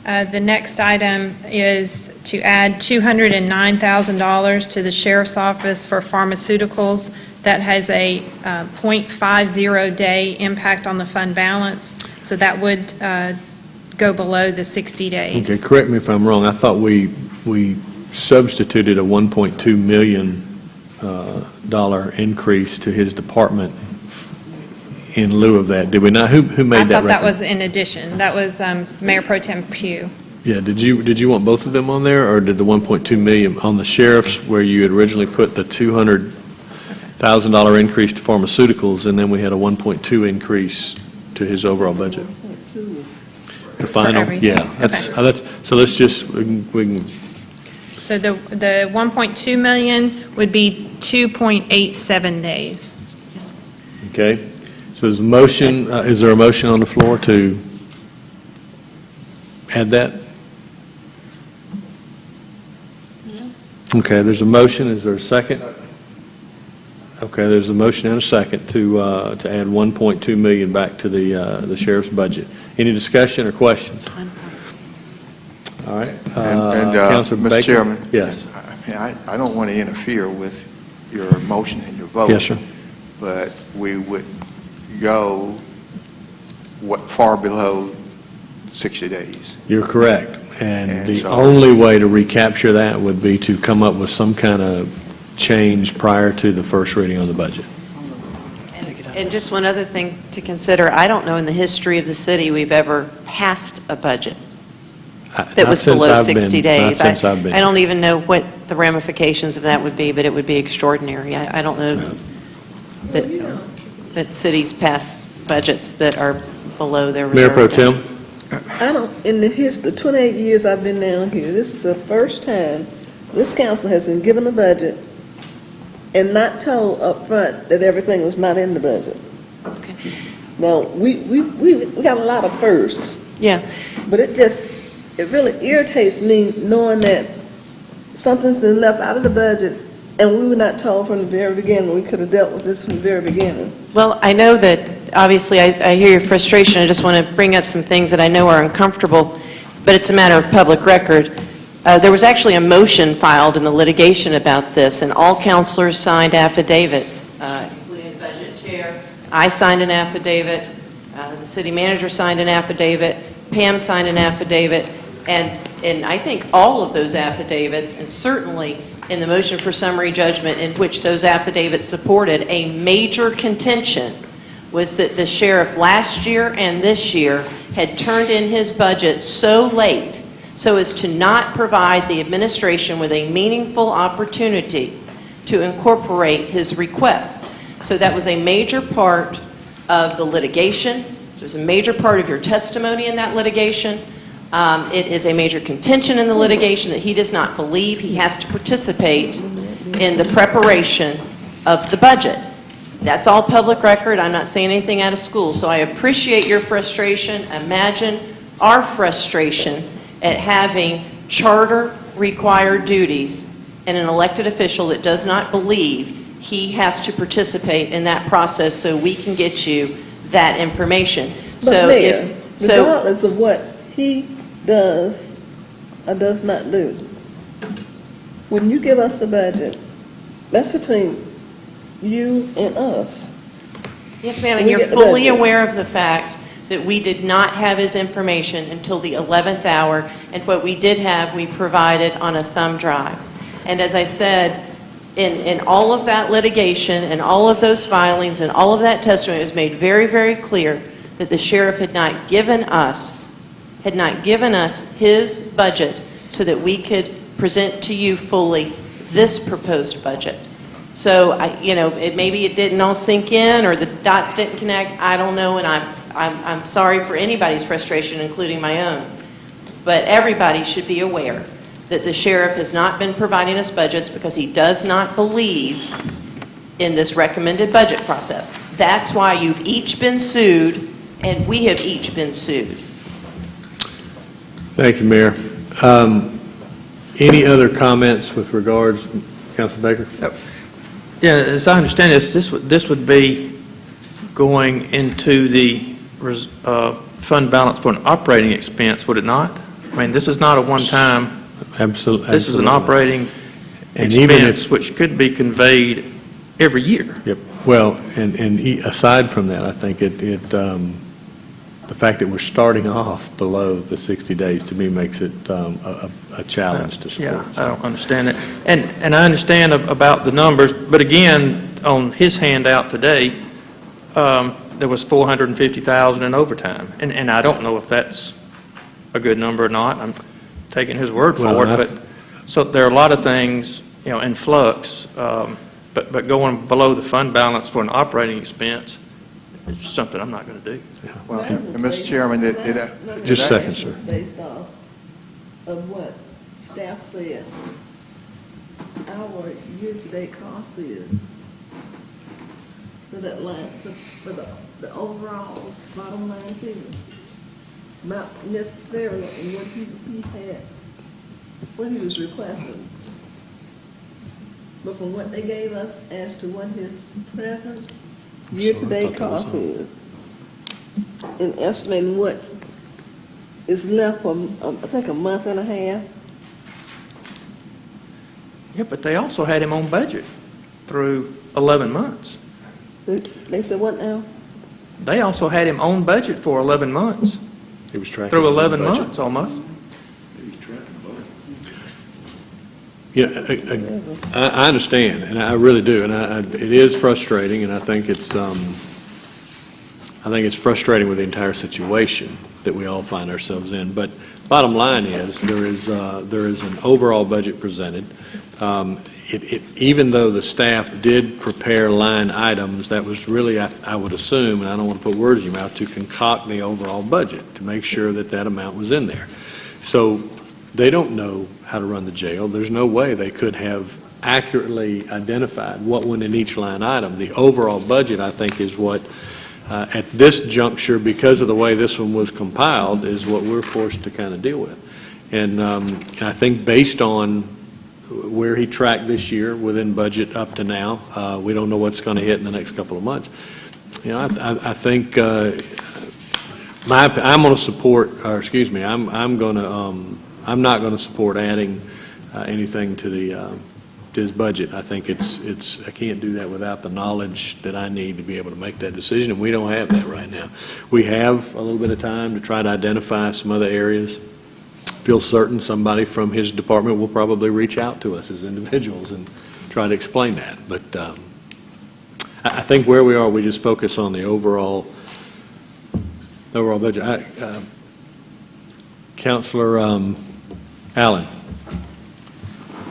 The next item is to add $209,000 to the sheriff's office for pharmaceuticals. That has a .50 day impact on the fund balance, so that would go below the 60 days. Okay, correct me if I'm wrong. I thought we substituted a $1.2 million dollar increase to his department in lieu of that. Did we not? Who made that I thought that recommendation? was in addition. That was Mayor Pro Tem Pugh. Yeah, did you want both of them on there, or did the 1.2 million on the sheriff's, where you had originally put the $200,000 increase to pharmaceuticals, and then we had a 1.2 increase to his overall budget? The final, everything. yeah. So let's just, we can, So the 1.2 million would be 2.87 days. okay. So is there a motion on the floor to add that? Okay, there's a motion. Is there a second? Okay, there's a motion and a second to add 1.2 million back to the sheriff's budget. Any discussion or questions? All right. Councilor Mr. Baker? Chairman? Yes. I don't want to interfere with your motion and your vote. Yes, sir. But we would go far below 60 days. You're correct. And And the so- only way to recapture that would be to come up with some kind of change prior to the first reading of the budget. And just one other thing to consider, I don't know in the history of the city we've ever passed a budget that Not was since below I've been- 60 days. Not since I've been. I don't even know what the ramifications of that would be, but it would be extraordinary. I don't know that cities pass budgets that are below their Mayor reserve. Pro Tem? I don't, in the 28 years I've been down here, this is the first time this council has been given a budget and not told up front that everything was not in the budget. Okay. Now, we got a lot of firsts, Yeah. but it really irritates me knowing that something's been left out of the budget and we were not told from the very beginning. We could have dealt with this from the very beginning. Well, I know that, obviously, I hear your frustration. I just want to bring up some things that I know are uncomfortable, but it's a matter of public record. There was actually a motion filed in the litigation about this, and all counselors signed affidavits, including the budget chair. I signed an affidavit, the city manager signed an affidavit, Pam signed an affidavit, and I think all of those affidavits, and certainly in the motion for summary judgment in which those affidavits supported, a major contention was that the sheriff last year and this year had turned in his budget so late so as to not provide the administration with a meaningful opportunity to incorporate his requests. So that was a major part of the litigation. It was a major part of your testimony in that litigation. It is a major contention in the litigation that he does not believe he has to participate in the preparation of the budget. That's all public record. I'm not saying anything out of school. So I appreciate your frustration. Imagine our frustration at having charter-required duties and an elected official that does not believe he has to participate in that process so we can get you that information. But Mayor, regardless of what he does or does not do, when you give us the budget, that's between you and us. Yes, ma'am, and We you're get the fully budget. aware of the fact that we did not have his information until the 11th hour, and what we did have, we provided on a thumb drive. And as I said, in all of that litigation and all of those filings and all of that testimony, it was made very, very clear that the sheriff had not given us his budget so that we could present to you fully this proposed budget. So, maybe it didn't all sink in, or the dots didn't connect, I don't know, and I'm sorry for anybody's frustration, including my own. But everybody should be aware that the sheriff has not been providing us budgets because he does not believe in this recommended budget process. That's why you've each been sued, and we have each been sued. Thank you, Mayor. Any other comments with regards, Councilor Baker? Yeah, as I understand this would be going into the fund balance for an operating expense, would it not? I mean, this is not a one-time, Absolutely. this is an operating And even expense which could be conveyed every year. Yep. Well, and aside from that, I think the fact that we're starting off below the 60 days, to me, makes it a challenge to support. Yeah, I don't understand it. And I understand about the numbers, but again, on his handout today, there was $450,000 in overtime. And I don't know if that's a good number or not. I'm taking his word for it. But so there are a lot of things, in flux. But going below the fund balance for an operating expense is something I'm not going to do. Well, and Mr. Chairman, Just a second, sir. Based off of what staff said our year-to-date cost is for that line, for the overall bottom line figure. Not necessarily what he had, what he was requesting. But from what they gave us as to what his present year-to-date cost is, and estimating what is left for, I think, a month and a half. Yeah, but they also had him on budget through 11 months. They said what now? They also had him on budget for 11 months, He was tracking through his own 11 budget. months almost. Yeah, I understand, and I really do, and it is frustrating, and I think it's frustrating with the entire situation that we all find ourselves in. But bottom line is, there is an overall budget presented. Even though the staff did prepare line items, that was really, I would assume, and I don't want to put words in your mouth, to concoct the overall budget, to make sure that that amount was in there. So they don't know how to run the jail. There's no way they could have accurately identified what went in each line item. The overall budget, I think, is what, at this juncture, because of the way this one was compiled, is what we're forced to kind of deal with. And I think based on where he tracked this year within budget up to now, we don't know what's going to hit in the next couple of months. I think I'm going to support, or excuse me, I'm not going to support adding anything to his budget. I think I can't do that without the knowledge that I need to be able to make that decision, and we don't have that right now. We have a little bit of time to try to identify some other areas. Feel certain somebody from his department will probably reach out to us as individuals and try to explain that. But I think where we are, we just focus on the overall budget. Councilor Allen.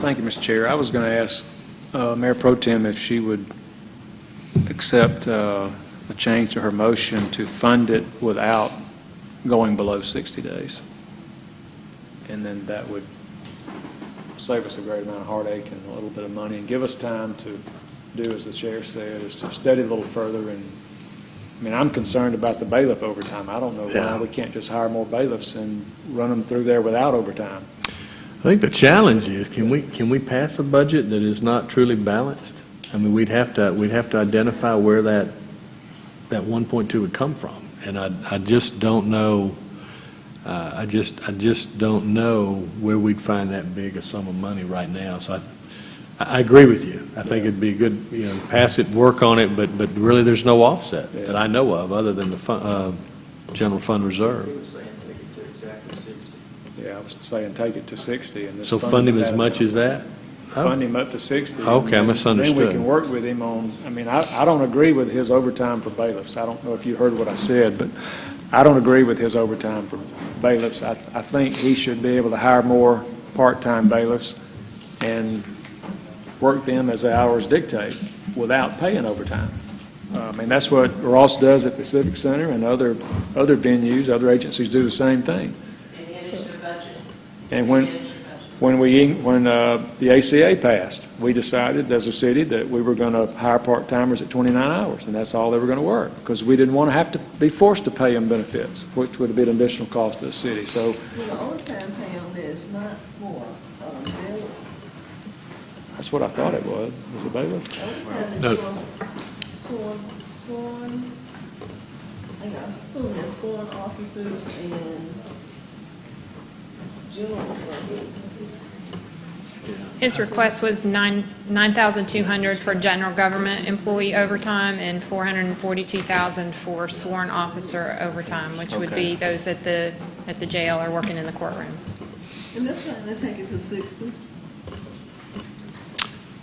Thank you, Mr. Chair. I was going to ask Mayor Pro Tem if she would accept a change to her motion to fund it without going below 60 days. And then that would save us a great amount of heartache and a little bit of money and give us time to do, as the chair said, is to study a little further. And I mean, I'm concerned about the bailiff overtime. I don't know why we can't just hire more bailiffs and run them through there without overtime. I think the challenge is, can we pass a budget that is not truly balanced? I mean, we'd have to identify where that 1.2 would come from, and I just don't know. I just don't know where we'd find that big a sum of money right now. So I agree with you. I think it'd be good, pass it, work on it, but really there's no offset that I know of other than the general fund reserve. Yeah, I was saying take it to 60. And So fund him as much as that? Fund him up to 60. Okay, I misunderstood. Then we can work with him on, I mean, I don't agree with his overtime for bailiffs. I don't know if you heard what I said, but I don't agree with his overtime for bailiffs. I think he should be able to hire more part-time bailiffs and work them as the hours dictate without paying overtime. I mean, that's what Ross does at the Civic Center, and other venues, other agencies do the same thing. And manage their budget. And when the ACA passed, we decided as a city that we were going to hire part-timers at 29 hours, and that's all they were going to work, because we didn't want to have to be forced to pay them benefits, which would have been an additional cost to the city. So The overtime pay on this, not for bills. that's what I thought it was. Was it bailiff? Overtime No. is for sworn, I assume that's sworn officers and generals. His request was $9,200 for general government employee overtime and $442,000 for sworn officer overtime, which would be those at the jail or working in the courtrooms. And this time they take it to 60.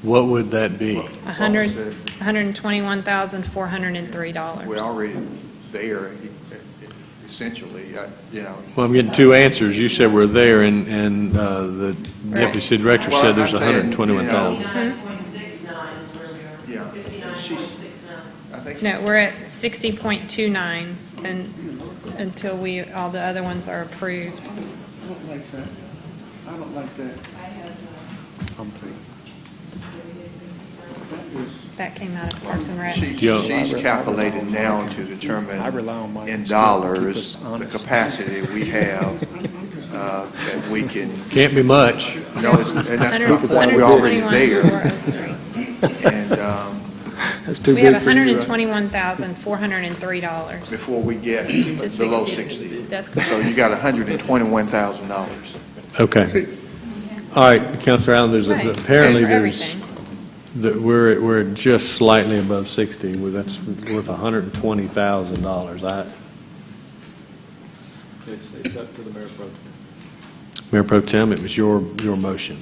What would that be? $121,403. We're already there, essentially, you know. Well, I'm getting two answers. You said we're there, and the deputy city director said there's Well, I'm saying, 121,000. 59.69 is where we are. Yeah. 59.69. I think No, we're at 60.29 and until all the other ones are approved. I don't like that. I don't like that. That came out of Parks and Rec. she's Yeah. calculated now to determine I rely on Mike in and Scott to keep dollars us the honest. capacity we have that we can. Can't be much. No, and that's my point. We're already there. 121,403. And That's too We big have for you, right? $121,403 before we get to below 60. 60. That's So correct. you got $121,000. Okay. All right, Counselor Allen, there's Right. apparently For there's, everything. we're just slightly above 60. Well, that's worth $120,000. It's up to the mayor pro tem. Mayor Pro Tem, it was your motion.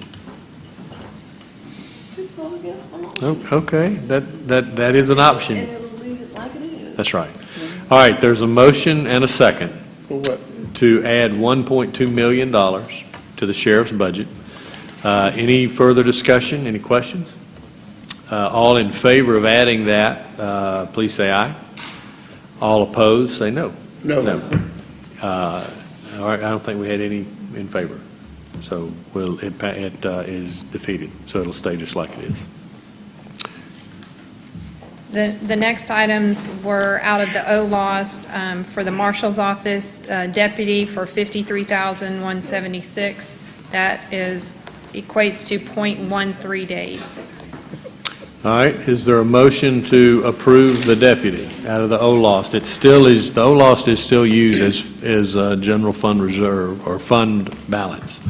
Just go against one. Okay, that is an option. And it'll leave it like it is. That's right. All right, there's a motion and a second For what? to add $1.2 million to the sheriff's budget. Any further discussion, any questions? All in favor of adding that, please say aye. All opposed, say no. No. All right, I don't think we had any in favor. So it is defeated, so it'll stay just like it is. The next items were out of the OLOST for the marshal's office, deputy for $53,176. That equates to .13 days. All right, is there a motion to approve the deputy out of the OLOST? It still is, the OLOST is still used as general fund reserve or fund balance.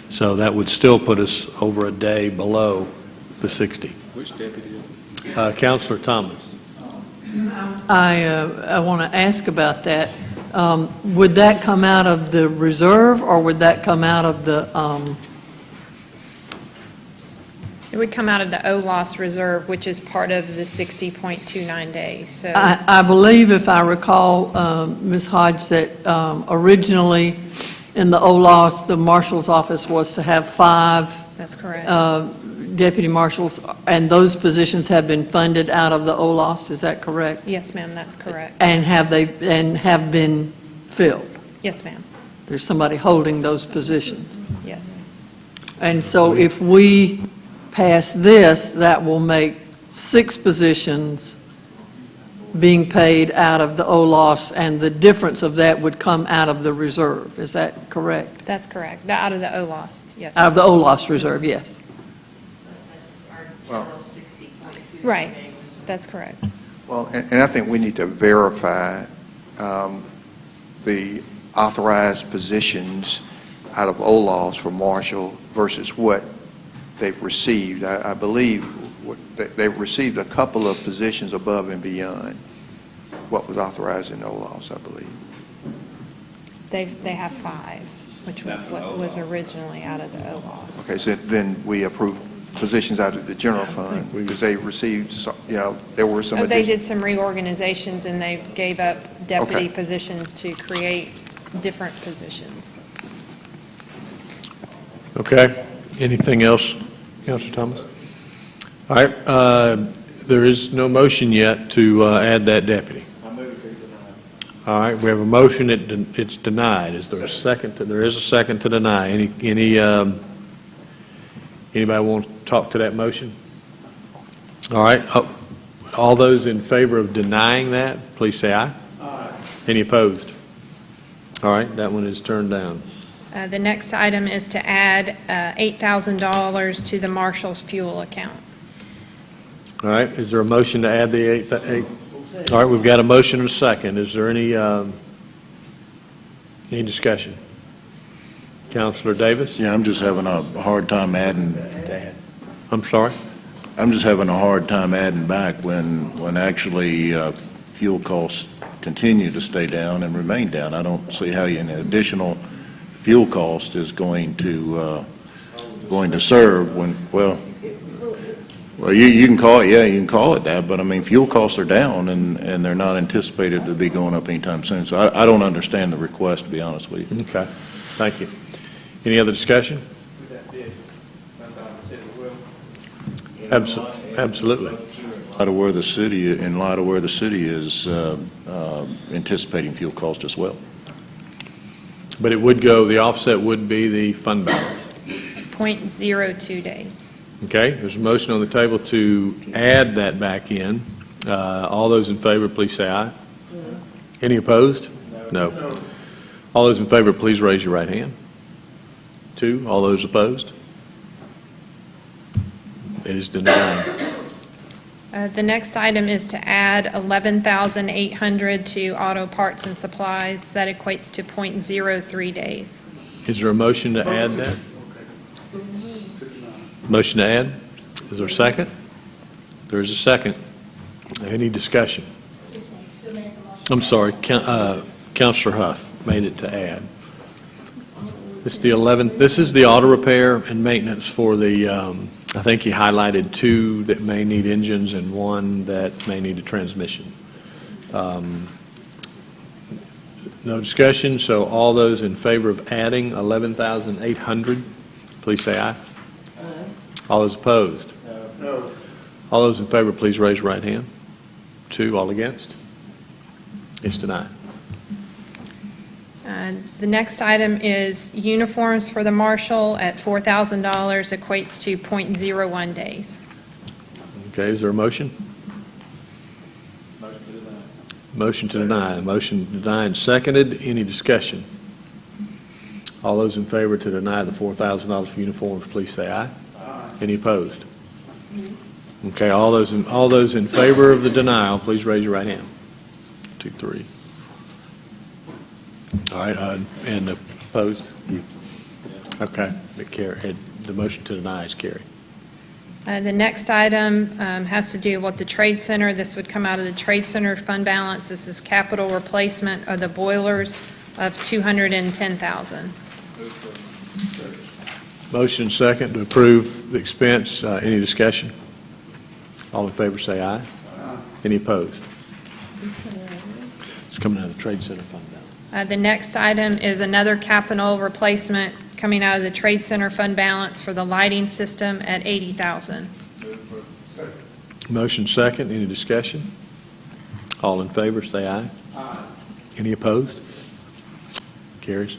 So that would still put us over a day below the 60. Which deputy is it? Counselor Thomas. I want to ask about that. Would that come out of the reserve, or would that come out of the, It would come out of the OLOST reserve, which is part of the 60.29 days. So I believe, if I recall, Ms. Hodge, that originally in the OLOS, the marshal's office was to have 5 that's correct. deputy marshals, and those positions have been funded out of the OLOS, is that correct? Yes, ma'am, that's correct. And have been filled? Yes, ma'am, There's somebody holding those positions. yes. And so if we pass this, that will make 6 positions being paid out of the OLOS, and the difference of that would come out of the reserve. Is that correct? That's correct. Out of the OLOST, yes. Out of the OLOS reserve, yes. That's our Well- general 60.2. Right, that's correct. Well, and I think we need to verify the authorized positions out of OLOS for Marshall versus what they've received. I believe they've received a couple of positions above and beyond what was authorized in OLOS, I believe. They have 5, which was what was originally out of the OLOS. Okay, so then we approve positions out of the general fund because they received, there were some They additional. did some reorganizations, and they gave up deputy Okay. positions to create different positions. Okay, anything else, Counselor Thomas? All right, there is no motion yet to add that deputy. All right, we have a motion, it's denied. Is there a second? There is a second to deny. Anybody want to talk to that motion? All right, all those in favor of denying that, please say aye. Aye. Any opposed? All right, that one is turned down. The next item is to add $8,000 to the Marshall's fuel account. All right, is there a motion to add the eight? All right, we've got a motion and a second. Is there any discussion? Councilor Davis? Yeah, I'm just having a hard time adding, I'm sorry? I'm just having a hard time adding back when actually fuel costs continue to stay down and remain down. I don't see how an additional fuel cost is going to serve when, well, you can call it, yeah, you can call it that, but I mean, fuel costs are down and they're not anticipated to be going up anytime soon. So I don't understand the request, to be honest with you. Okay, thank you. Any other discussion? Absolutely. In light of where the city is anticipating fuel cost as well. But it would go, the offset would be the fund balance. 0.02 days. Okay, there's a motion on the table to add that back in. All those in favor, please say aye. Any opposed? No. All those in favor, please raise your right hand. 2, all those opposed? It is denied. The next item is to add $11,800 to auto parts and supplies. That equates to 0.03 days. Is there a motion to add that? Motion to add? Is there a second? There is a second. Any discussion? I'm sorry, Councilor Huff made it to add. This is the 11th. This is the auto repair and maintenance for the, I think he highlighted 2 that may need engines and 1 that may need a transmission. No discussion, so all those in favor of adding 11,800, please say aye. Aye. All those opposed? No. All those in favor, please raise your right hand. 2, all against? It's denied. The next item is uniforms for the marshal at $4,000 equates to 0.01 days. Okay, is there a motion? Motion to deny. Motion to deny and seconded. Any discussion? All those in favor to deny the $4,000 for uniforms, please say aye. Aye. Any opposed? Okay, all those in favor of the denial, please raise your right hand. 2, 3. All right, and opposed? Okay, the motion to deny is carried. The next item has to do with the Trade Center. This would come out of the Trade Center fund balance. This is capital replacement of the boilers of $210,000. Motion second to approve the expense. Any discussion? All in favor say aye. Aye. Any opposed? It's coming out of the Trade Center fund balance. The next item is another capital replacement coming out of the Trade Center fund balance for the lighting system at $80,000. Motion second. Any discussion? All in favor say aye. Aye. Any opposed? Carries.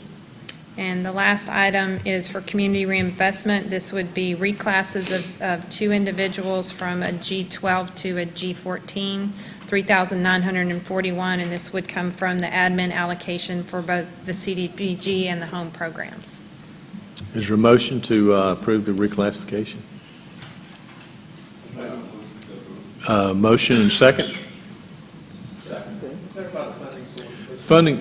And the last item is for community reinvestment. This would be reclasses of 2 individuals from a G12 to a G14, $3,941, and this would come from the admin allocation for both the CDBG and the home programs. Is there a motion to approve the reclassification? Motion and second? Funding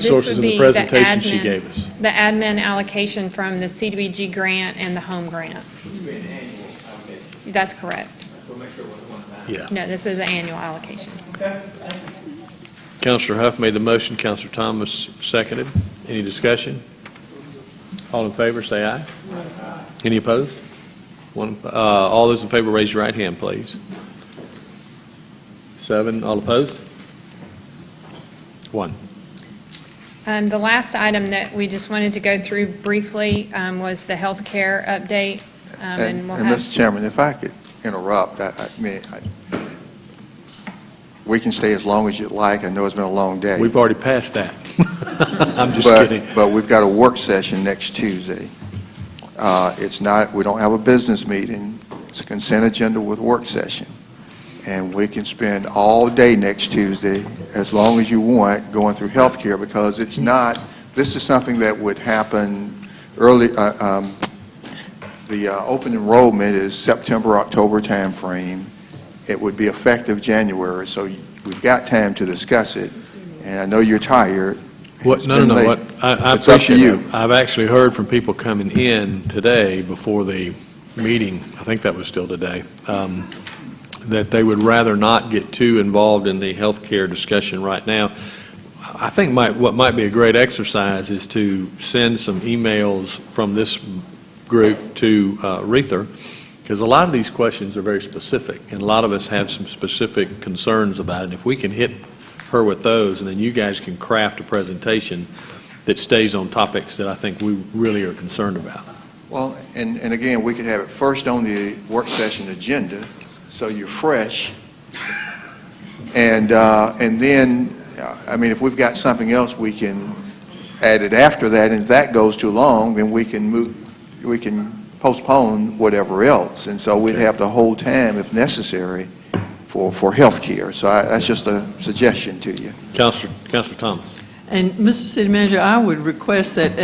This sources would in the be presentation the she admin- gave us. The admin allocation from the CDBG grant and the home grant. That's correct. Yeah. No, this is an annual allocation. Councilor Huff made the motion. Councilor Thomas seconded. Any discussion? All in favor, say aye. Any opposed? All those in favor, raise your right hand, please. 7. All opposed? 1. The last item that we just wanted to go through briefly was the health care update. And we'll have- Mr. Chairman, if I could interrupt. I mean, we can stay as long as you'd like. I know it's been a long day. We've already passed that. I'm just But- kidding. But we've got a work session next Tuesday. It's not, we don't have a business meeting. It's a consent agenda with work session. And we can spend all day next Tuesday, as long as you want, going through healthcare, because it's not, this is something that would happen early, the open enrollment is September, October timeframe. It would be effective January, so we've got time to discuss it. And I know you're tired. What, It's no, been no, no, late. what, I It's up to appreciate you. that. I've actually heard from people coming in today before the meeting, I think that was still today, that they would rather not get too involved in the healthcare discussion right now. I think what might be a great exercise is to send some emails from this group to Rether, because a lot of these questions are very specific, and a lot of us have some specific concerns about it. And if we can hit her with those, and then you guys can craft a presentation that stays on topics that I think we really are concerned about. Well, and again, we could have it first on the work session agenda, so you're fresh. And then, I mean, if we've got something else, we can add it after that, and if that goes too long, then we can postpone whatever else. And so we'd have the whole time, if necessary, for health care. So that's just a suggestion to you. Councilor Thomas. And Mr. City Manager, I would request that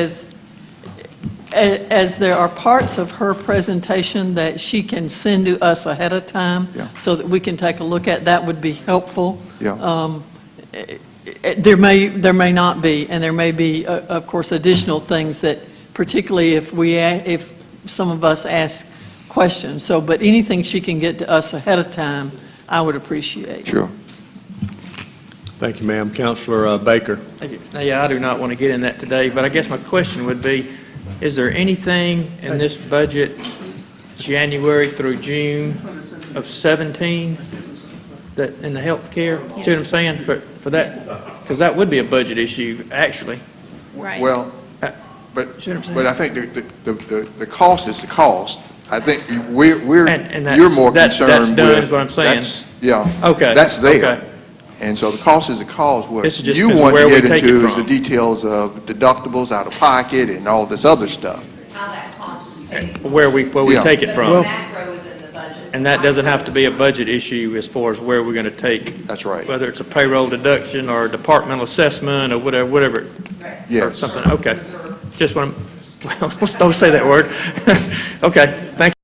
as there are parts of her presentation that she can send to us ahead of time, Yeah. so that we can take a look at, that would be helpful. Yeah. There may not be, and there may be, of course, additional things that, particularly if some of us ask questions. So, but anything she can get to us ahead of time, I would appreciate. Sure. Thank you, ma'am. Councilor Baker. Thank you. Now, yeah, I do not want to get in that today, but I guess my question would be, is there anything in this budget, January through June of 17, that, in the health care? See what I'm saying, for that? Because that would be a budget issue, actually. Right. Well, See what I'm saying? but I think the cost is the cost. I think we're And that's- you're more that's concerned with. done, is what I'm saying. Yeah. Okay, That's there. okay. And so the cost is the cost. What This is just you because of want to where we get take it into is the from. details of deductibles out of pocket and all this other stuff. How that cost is paid. Where we Yeah. take it But from. the macro is in the budget. And that doesn't have to be a budget issue as far as where we're going to take, That's right. whether it's a payroll deduction or a departmental assessment or whatever, or Yes. something. Okay. Just want to, well, don't say that word. Okay, thank you.